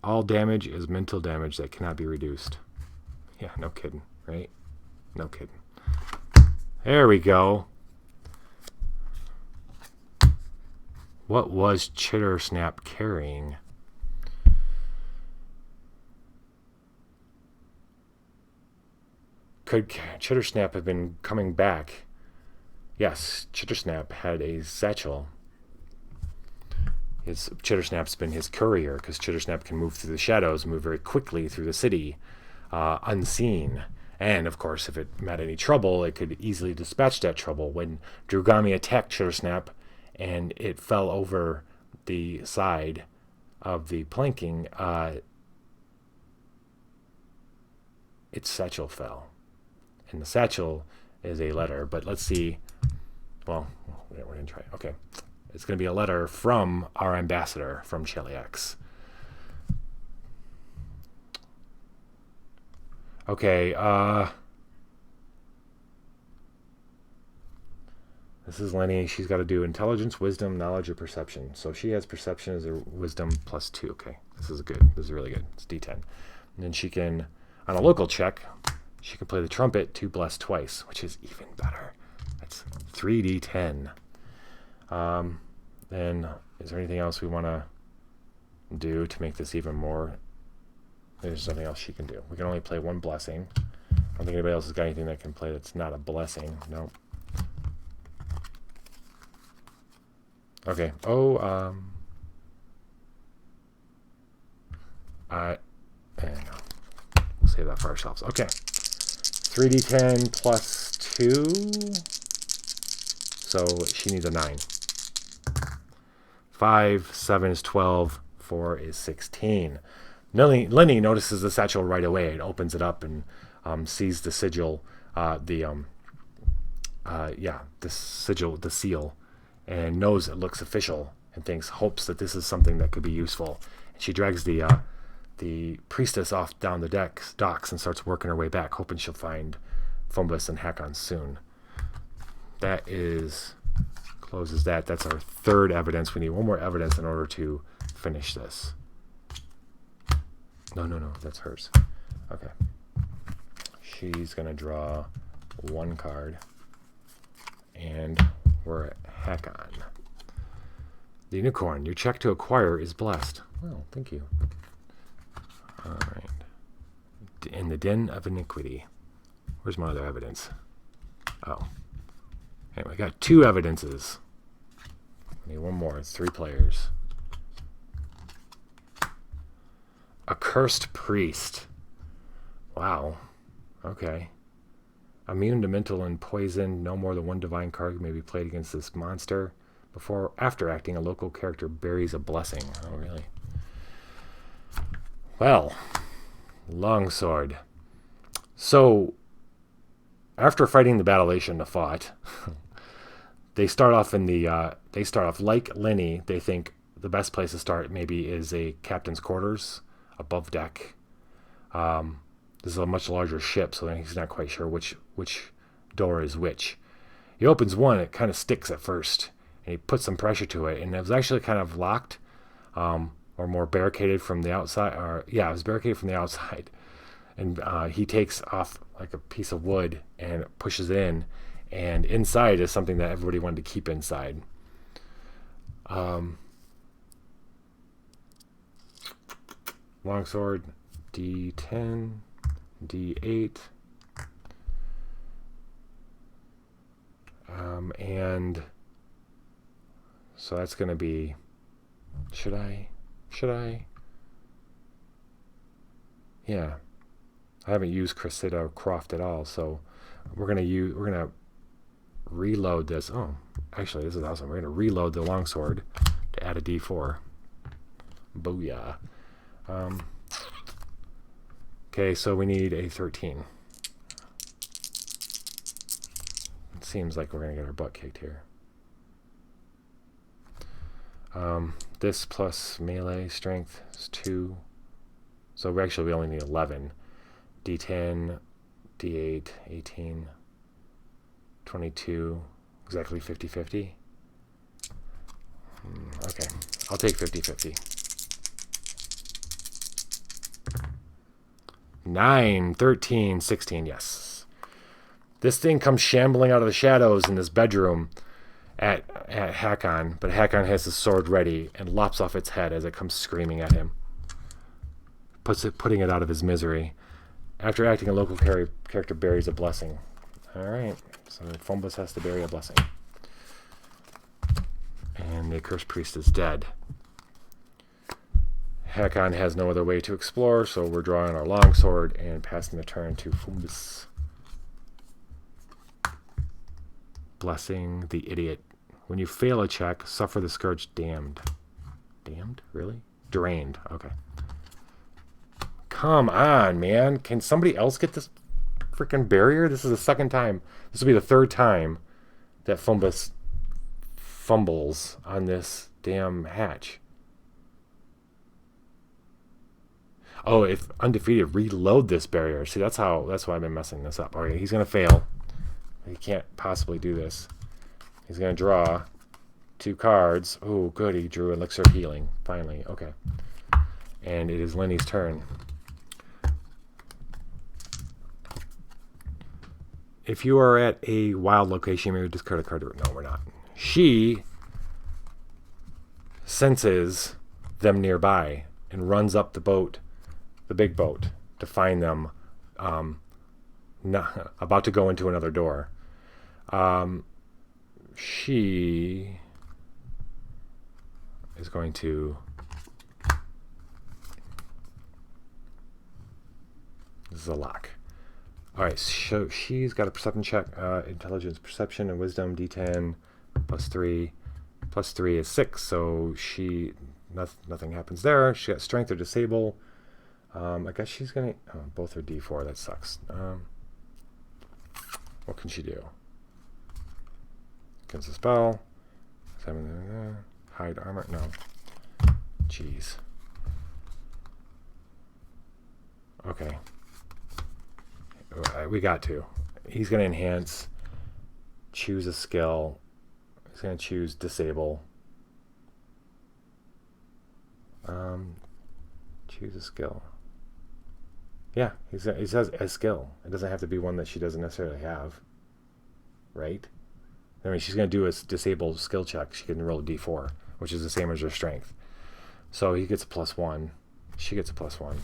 All damage is mental damage that cannot be reduced. Yeah, no kidding, right? No kidding. There we go. What was Chittersnap carrying? Could Chittersnap have been coming back? Yes, Chittersnap had a satchel. Chittersnap's been his courier, because Chittersnap can move through the shadows, move very quickly through the city, unseen. And, of course, if it met any trouble, it could easily dispatch that trouble. When Drugami attacked Chittersnap, and it fell over the side of the planking, its satchel fell. And the satchel is a letter, but let's see. Well, we're going to try it. Okay. It's going to be a letter from our ambassador from Cheliax. Okay, this is Lenny. She's got to do intelligence, wisdom, knowledge, or perception. So she has perception as a wisdom +2. Okay, this is good. This is really good. It's D10. And then she can, on a local check, she can play the trumpet to bless twice, which is even better. That's 3D10. Then, is there anything else we want to do to make this even more? There's something else she can do. We can only play one blessing. I don't think anybody else has got anything that can play that's not a blessing. No. Okay. Oh, no. We'll save that for ourselves. Okay. 3D10 +2. So she needs a 9. 5, 7 is 12, 4 is 16. Lenny notices the satchel right away and opens it up and sees the sigil, the sigil, the seal, and knows it looks official and hopes that this is something that could be useful. And she drags the priestess off down the docks and starts working her way back, hoping she'll find Fumbus and Hakon soon. That closes that. That's our third evidence. We need one more evidence in order to finish this. No, that's hers. Okay. She's going to draw one card. And we're at Hakon. The unicorn. Your check to acquire is blessed. Well, thank you. All right. In the den of iniquity. Where's my other evidence? Oh. Anyway, I got 2 evidences. I need one more. It's 3 players. Accursed priest. Wow. Okay. Immune to mental and poison. No more than one divine card may be played against this monster. After acting, a local character buries a blessing. Oh, really? Well, longsword. So, after fighting the battle they shouldn't have fought, they start off like Lenny. They think the best place to start maybe is a captain's quarters above deck. This is a much larger ship, so he's not quite sure which door is which. He opens one, it kind of sticks at first, and he puts some pressure to it, and it was actually kind of locked, or more barricaded from the outside. It was barricaded from the outside, and he takes off like a piece of wood and pushes it in, and inside is something that everybody wanted to keep inside. Longsword, D10, D8, and so that's going to be, should I? Yeah, I haven't used Cressida Croft at all, so we're going to reload this. Oh, actually, this is awesome. We're going to reload the longsword to add a D4. Booyah. Okay, so we need a 13. It seems like we're going to get our butt kicked here. This plus melee strength is 2. So we only need 11. D10, D8, 18, 22, exactly 50-50. Okay, I'll take 50-50. 9, 13, 16, yes. This thing comes shambling out of the shadows in this bedroom at Hakon, but Hakon has his sword ready and lops off its head as it comes screaming at him, putting it out of his misery. After acting, a local character buries a blessing. Alright, so Fumbus has to bury a blessing. And the accursed priest is dead. Hakon has no other way to explore, so we're drawing our longsword and passing the turn to Fumbus. Blessing the idiot When you fail a check, suffer the scourge damned. Damned? Really? Drained. Okay. Come on, man. Can somebody else get this freaking barrier? This is the second time. This will be the third time that Fumbus fumbles on this damn hatch. Oh, if undefeated, reload this barrier. See, that's why I've been messing this up. Okay, he's gonna fail. He can't possibly do this. He's gonna draw 2 cards. Oh, good, he drew Elixir of Healing. Finally, okay. And it is Lenny's turn. If you are at a wild location, you may discard a card. No, we're not. She senses them nearby and runs up the boat, the big boat, to find them about to go into another door. She is going to... This is a lock. Alright, so she's got a perception check, intelligence, perception, and wisdom, d10, plus 3. Plus 3 is 6, so she... nothing happens there. She got strength or disable. I guess she's going to... Oh, both are d4, that sucks. What can she do? Against a spell. Hide armor? No. Jeez. Okay. We got to. He's going to enhance. Choose a skill. He's going to choose disable. Choose a skill. Yeah, he says a skill. It doesn't have to be one that she doesn't necessarily have. Right? I mean, she's going to do a disable skill check. She can roll a d4, which is the same as her strength. So he gets a +1. She gets a +1.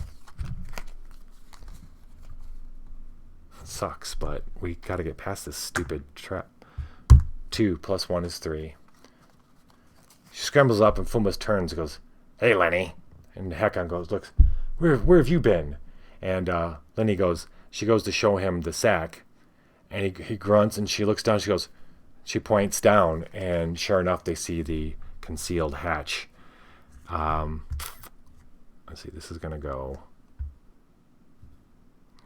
It sucks, but we got to get past this stupid trap. 2 + 1 is 3. She scrambles up and Fumbus turns and goes, "Hey, Lenny." And Hakon goes, "Look, where have you been?" And Lenny goes, she goes to show him the sack, and he grunts, and she looks down, she points down, and sure enough, they see the concealed hatch. Let's see, this is going to go,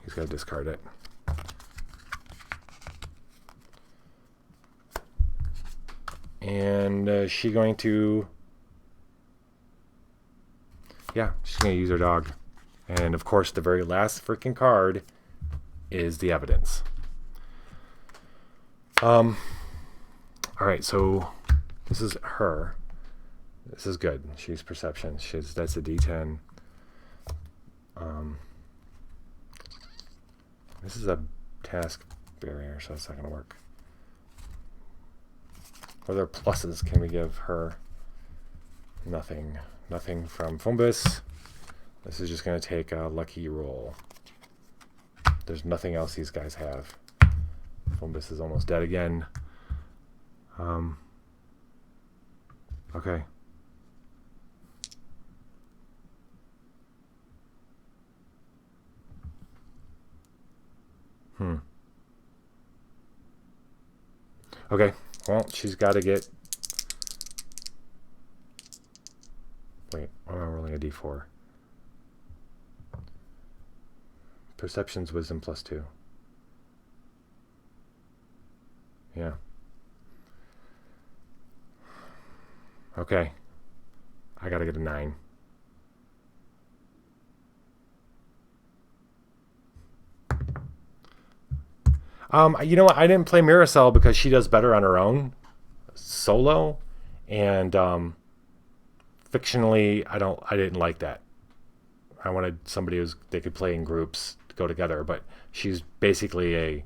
he's going to discard it. And she's going to, yeah, she's going to use her dog. And of course, the very last freaking card is the evidence. All right, so this is her. This is good. She's perception. That's a D10. This is a task barrier, so that's not going to work. What other pluses can we give her? Nothing. Nothing from Fumbus. This is just going to take a lucky roll. There's nothing else these guys have. Fumbus is almost dead again. Okay. Okay. Well, she's got to get... Wait, I'm rolling a d4. Perception's wisdom +2. Yeah. Okay. I gotta get a 9. You know what? I didn't play Miracell because she does better on her own, solo, and fictionally, I didn't like that. I wanted somebody they could play in groups to go together, but she's basically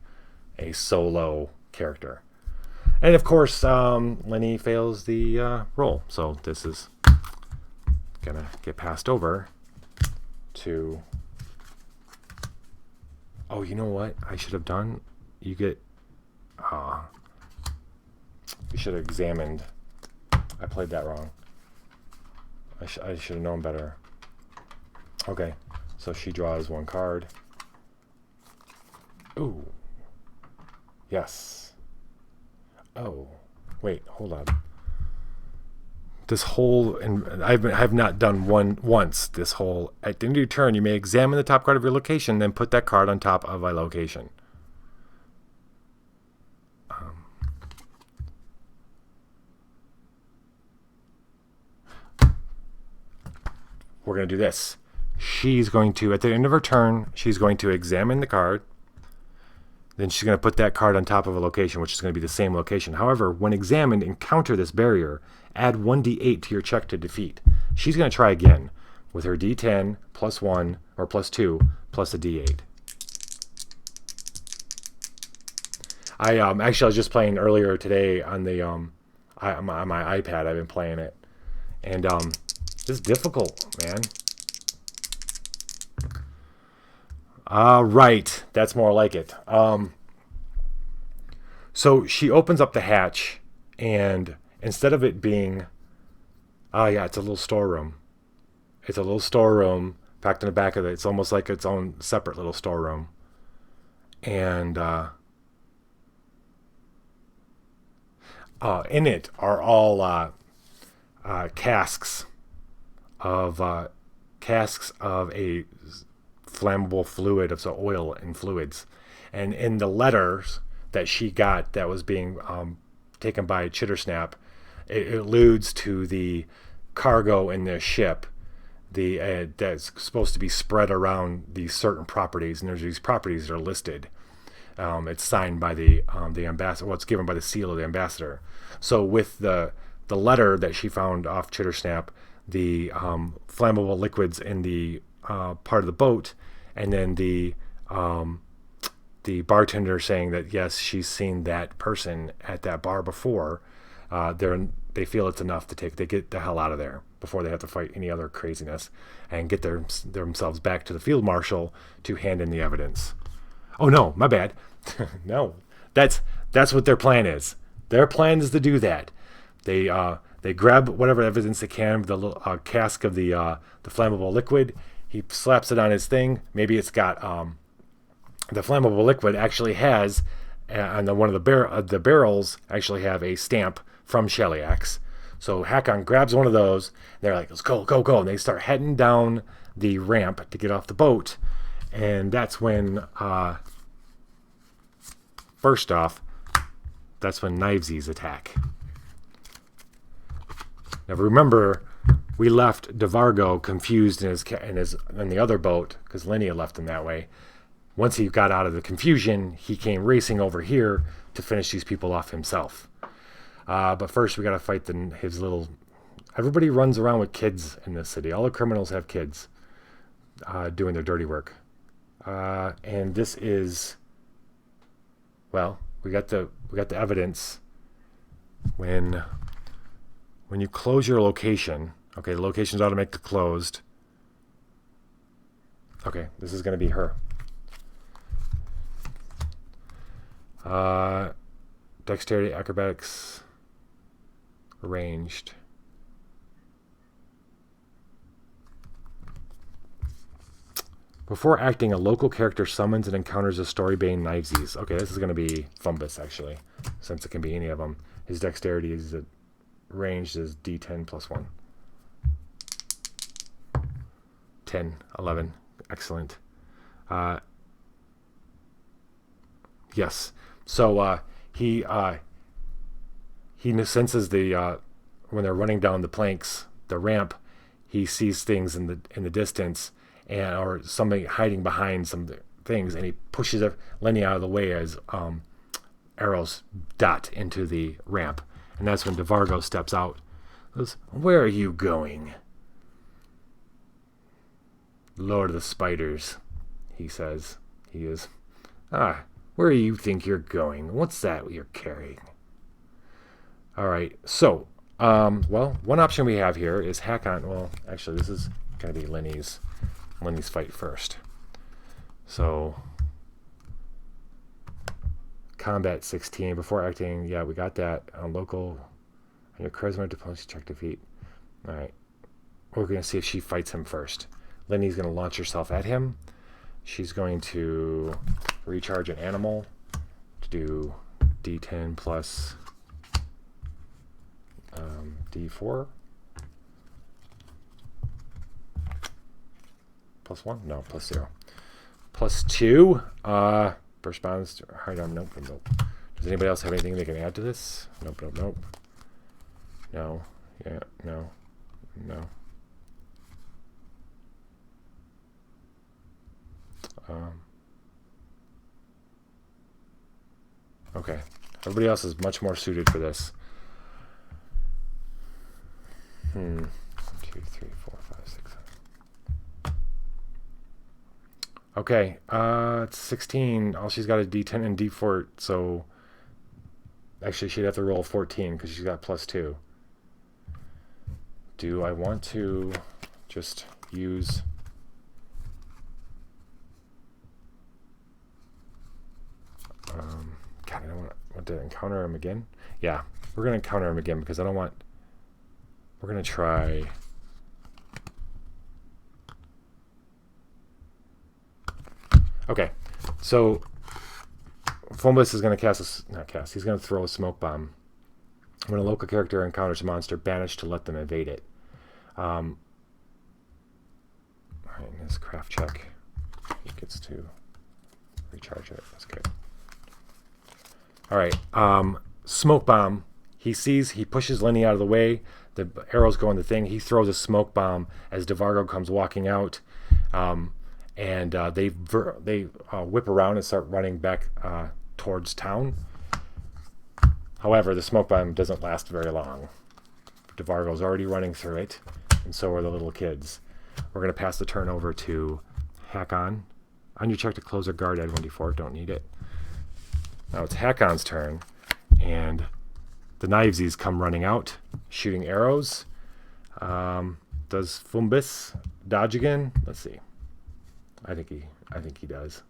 a solo character. And of course, Lenny fails the roll, so this is gonna get passed over to... Oh, you know what I should have done? You get... we should have examined. I played that wrong. I should have known better. Okay, so she draws 1 card. Ooh. Yes. Oh. Wait, hold on. This whole, and I have not done once. This whole, at the end of your turn, you may examine the top card of your location, then put that card on top of a location. We're going to do this. She's going to, at the end of her turn, she's going to examine the card. Then she's going to put that card on top of a location, which is going to be the same location. However, when examined, encounter this barrier. Add 1d8 to your check to defeat. She's going to try again with her d10 plus 1 or plus 2 plus a d8. I was just playing earlier today on the on my iPad. I've been playing it, and this is difficult, man. Right, that's more like it. So she opens up the hatch, and instead of it being, it's a little storeroom. It's a little storeroom packed in the back of it. It's almost like its own separate little storeroom, and in it are all casks of a flammable fluid of oil and fluids. And in the letters that she got that was being taken by Chittersnap, it alludes to the cargo in the ship that's supposed to be spread around these certain properties, and there's these properties that are listed. It's signed by the ambassador. Well, it's given by the seal of the ambassador. So with the letter that she found off Chittersnap, the flammable liquids in the part of the boat, and then the bartender saying that yes, she's seen that person at that bar before. They feel it's enough they get the hell out of there before they have to fight any other craziness and get themselves back to the field marshal to hand in the evidence. Oh no, my bad. No, that's what their plan is. Their plan is to do that. They grab whatever evidence they can, the little cask of the flammable liquid. He slaps it on his thing. Maybe it's got the flammable liquid actually has, on one of the barrels actually have a stamp from Shellyax. So Hakon grabs one of those. They're like, let's go, go, go. And they start heading down the ramp to get off the boat. And that's when, first off, that's when Knivesies attack. Now remember, we left DeVargo confused in the other boat because Lenny had left him that way. Once he got out of the confusion, he came racing over here to finish these people off himself. But first, we got to fight his little. Everybody runs around with kids in this city. All the criminals have kids doing their dirty work. And this is. Well, we got the evidence when you close your location. Okay, the location's automatically closed. Okay, this is going to be her. Dexterity, acrobatics, arranged. Before acting, a local character summons and encounters a story-bane Knivesies. Okay, this is going to be Fumbus, actually, since it can be any of them. His dexterity is ranged as D10 plus 1. 10, 11. Excellent. Yes. So he senses when they're running down the planks, the ramp, he sees things in the distance, or somebody hiding behind some things, and he pushes Lenny out of the way as arrows dot into the ramp. And that's when DeVargo steps out. Goes, "Where are you going?" "Lord of the Spiders," he says. He is. Where do you think you're going? What's that you're carrying? All right. So, one option we have here is Hakon. Well, actually, this is going to be Lenny's fight first. So, combat 16. Before acting, yeah, we got that. On local, on your charisma, diplomacy check defeat. All right. We're going to see if she fights him first. Lenny's going to launch herself at him. She's going to recharge an animal to do D10 plus D4. +1? No, +0. +2. Burst bonds. Hard arm. Nope. Does anybody else have anything they can add to this? Nope. No. Yeah. No. Okay. Everybody else is much more suited for this. 1, 2, 3, 4, 5, 6, 7. Okay. It's 16. All she's got is D10 and D4. So actually, she'd have to roll 14 because she's got +2. Do I want to just use... God, I don't want to encounter him again. Yeah, we're going to encounter him again because I don't want... We're going to try... Okay, so Foambliss is going to he's going to throw a smoke bomb. When a local character encounters a monster, banish to let them evade it. All right, in his craft check, he gets to recharge it. That's good. All right, smoke bomb. He pushes Lenny out of the way. The arrows go in the thing. He throws a smoke bomb as DeVargo comes walking out, and they whip around and start running back towards town. However, the smoke bomb doesn't last very long. DeVargo's already running through it, and so are the little kids. We're going to pass the turn over to Hakon. On your check to close or guard, add 1d4. Don't need it. Now it's Hakon's turn, and the Knivesies come running out, shooting arrows. Does Foambliss dodge again? Let's see. I think he does.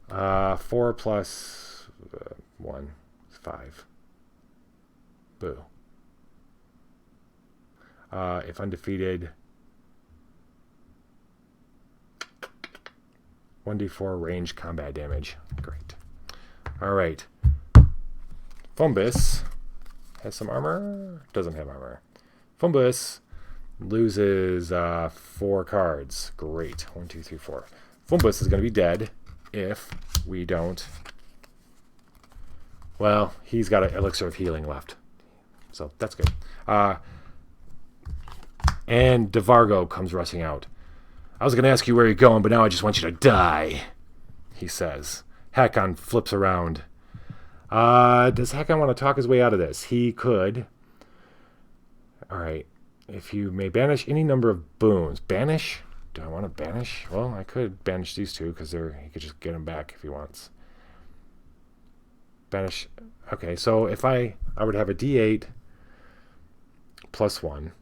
4 plus 1 is 5. Boo. If undefeated, 1d4 range combat damage. Great. All right. Foambliss has some armor. Doesn't have armor. Foambliss loses 4 cards. Great. 1, 2, 3, 4. Foambliss is going to be dead if we don't... Well, he's got an elixir of healing left. So that's good. And DeVargo comes rushing out. I was going to ask you where you're going, but now I just want you to die, he says. Hakon flips around. Does Hakon want to talk his way out of this? He could. All right. If you may banish any number of boons. Banish? Do I want to banish? Well, I could banish these 2 because he could just get them back if he wants. Banish. Okay, so if I would have a D8 plus 1.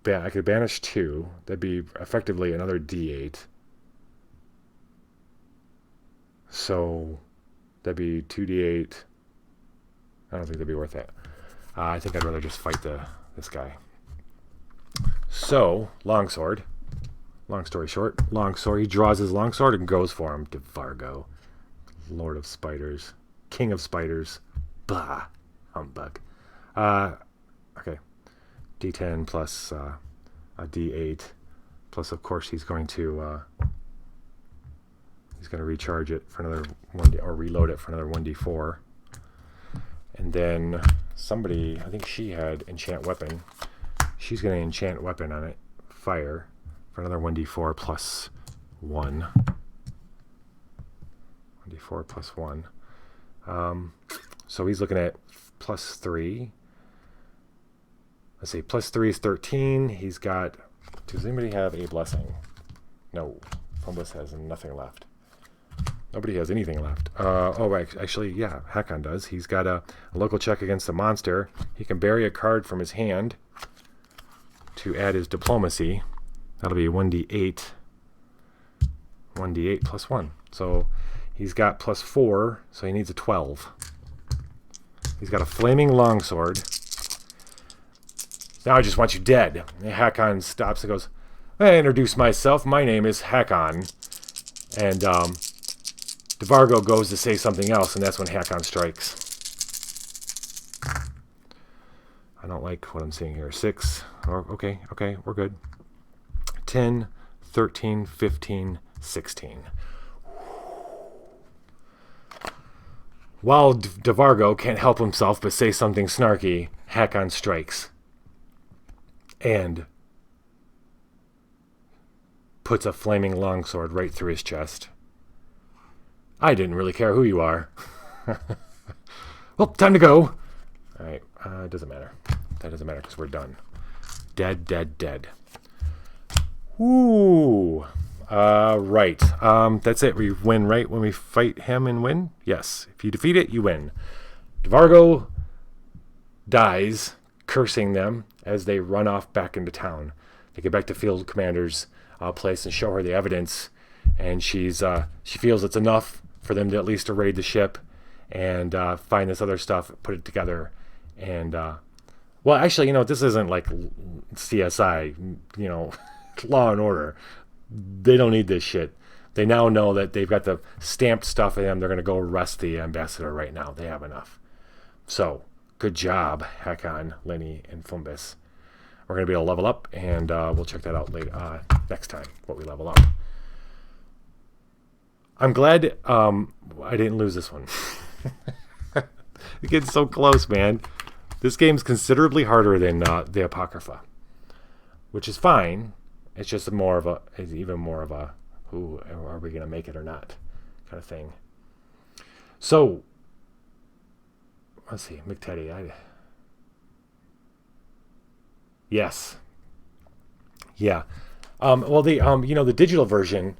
I could banish 2. That'd be effectively another D8. So that'd be 2D8. I don't think that'd be worth it. I think I'd rather just fight this guy. So, longsword. Long story short, longsword. He draws his longsword and goes for him. DeVargo. Lord of spiders. King of spiders. Bah. Humbug. Okay. D10 plus a D8. Plus, of course, he's going to recharge it for another 1D, or reload it for another 1d4. And then somebody, I think she had enchant weapon. She's going to enchant weapon on it. Fire for another 1d4 plus 1. 1d4 plus 1. So he's looking at plus 3. Let's see, plus 3 is 13. He's got... Does anybody have a blessing? No. Foambliss has nothing left. Nobody has anything left. Actually, yeah, Hakon does. He's got a local check against a monster. He can bury a card from his hand to add his diplomacy. That'll be 1d8. 1d8 plus 1. So he's got plus 4, so he needs a 12. He's got a flaming longsword. Now I just want you dead. And Hakon stops and goes, I introduce myself. My name is Hakon. And DeVargo goes to say something else, and that's when Hakon strikes. I don't like what I'm seeing here. 6. Okay, we're good. 10, 13, 15, 16. While Devargo can't help himself but say something snarky, Hakon strikes and puts a flaming longsword right through his chest. I didn't really care who you are. Well, time to go. All right, it doesn't matter. That doesn't matter because we're done. Dead. Ooh. Right. That's it. We win, right? When we fight him and win? Yes. If you defeat it, you win. Devargo dies, cursing them as they run off back into town. They get back to Field Commander's place and show her the evidence. And she feels it's enough for them to at least raid the ship and find this other stuff, put it together. And, well, actually, this isn't like CSI, Law and Order. They don't need this shit. They now know that they've got the stamped stuff in them. They're going to go arrest the ambassador right now. They have enough. So, good job, Hakon, Lenny, and Fumbus. We're going to be able to level up, and we'll check that out later, next time, what we level up. I'm glad I didn't lose this one. It gets so close, man. This game's considerably harder than the Apocrypha, which is fine. It's just even more of a, who are we going to make it or not kind of thing. So, let's see, McTeddy. Yes. Yeah. Well, the digital version.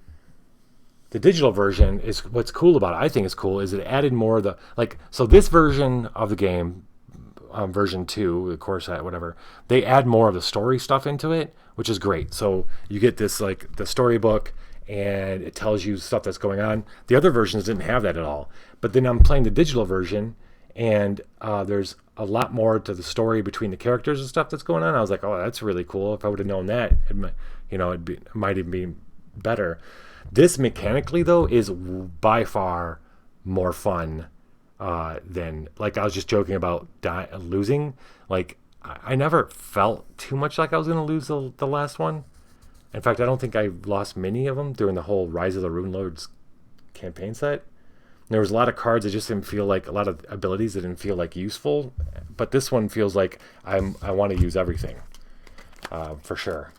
The digital version is what's cool about it. I think is cool is it added more of the So this version of the game, version 2, of course, whatever, they add more of the story stuff into it, which is great. So you get this the storybook, and it tells you stuff that's going on. The other versions didn't have that at all. But then I'm playing the digital version, and there's a lot more to the story between the characters and stuff that's going on. I was like, oh, that's really cool. If I would have known that, it might have been better. This mechanically, though, is by far more fun than, I was just joking about losing. I never felt too much like I was going to lose the last one. In fact, I don't think I lost many of them during the whole Rise of the Runelords campaign set. There was a lot of cards that just didn't feel like, a lot of abilities that didn't feel like useful. But this one feels like I want to use everything, for sure.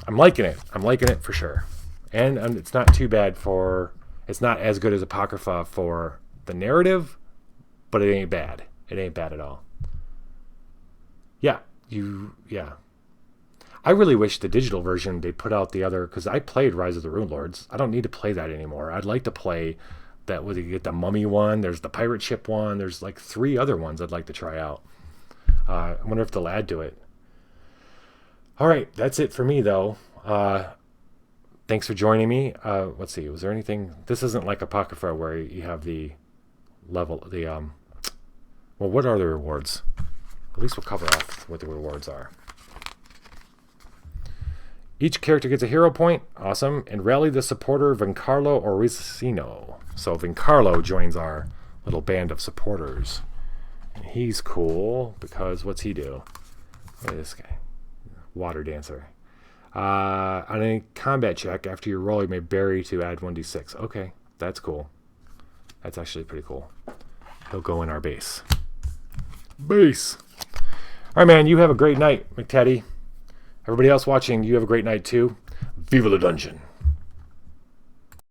I'm liking it for sure. And it's not too bad it's not as good as Apocrypha for the narrative, but it ain't bad. It ain't bad at all. Yeah. I really wish the digital version, they put out the other, because I played Rise of the Runelords. I don't need to play that anymore. I'd like to play that, where you get the mummy one, there's the pirate ship one, there's 3 other ones I'd like to try out. I wonder if they'll add to it. All right, that's it for me, though. Thanks for joining me. Let's see, was there anything? This isn't like Apocrypha where you have the level, well, what are the rewards? At least we'll cover off what the rewards are. Each character gets a hero point. Awesome. And rally the supporter Vincarlo or Ricino. So Vincarlo joins our little band of supporters. And he's cool because what's he do? Look at this guy. Water dancer. On a combat check, after you roll, you may bury to add 1d6. Okay, that's cool. That's actually pretty cool. He'll go in our base. Base! Alright, man, you have a great night, McTeddy. Everybody else watching, you have a great night too. Viva la dungeon!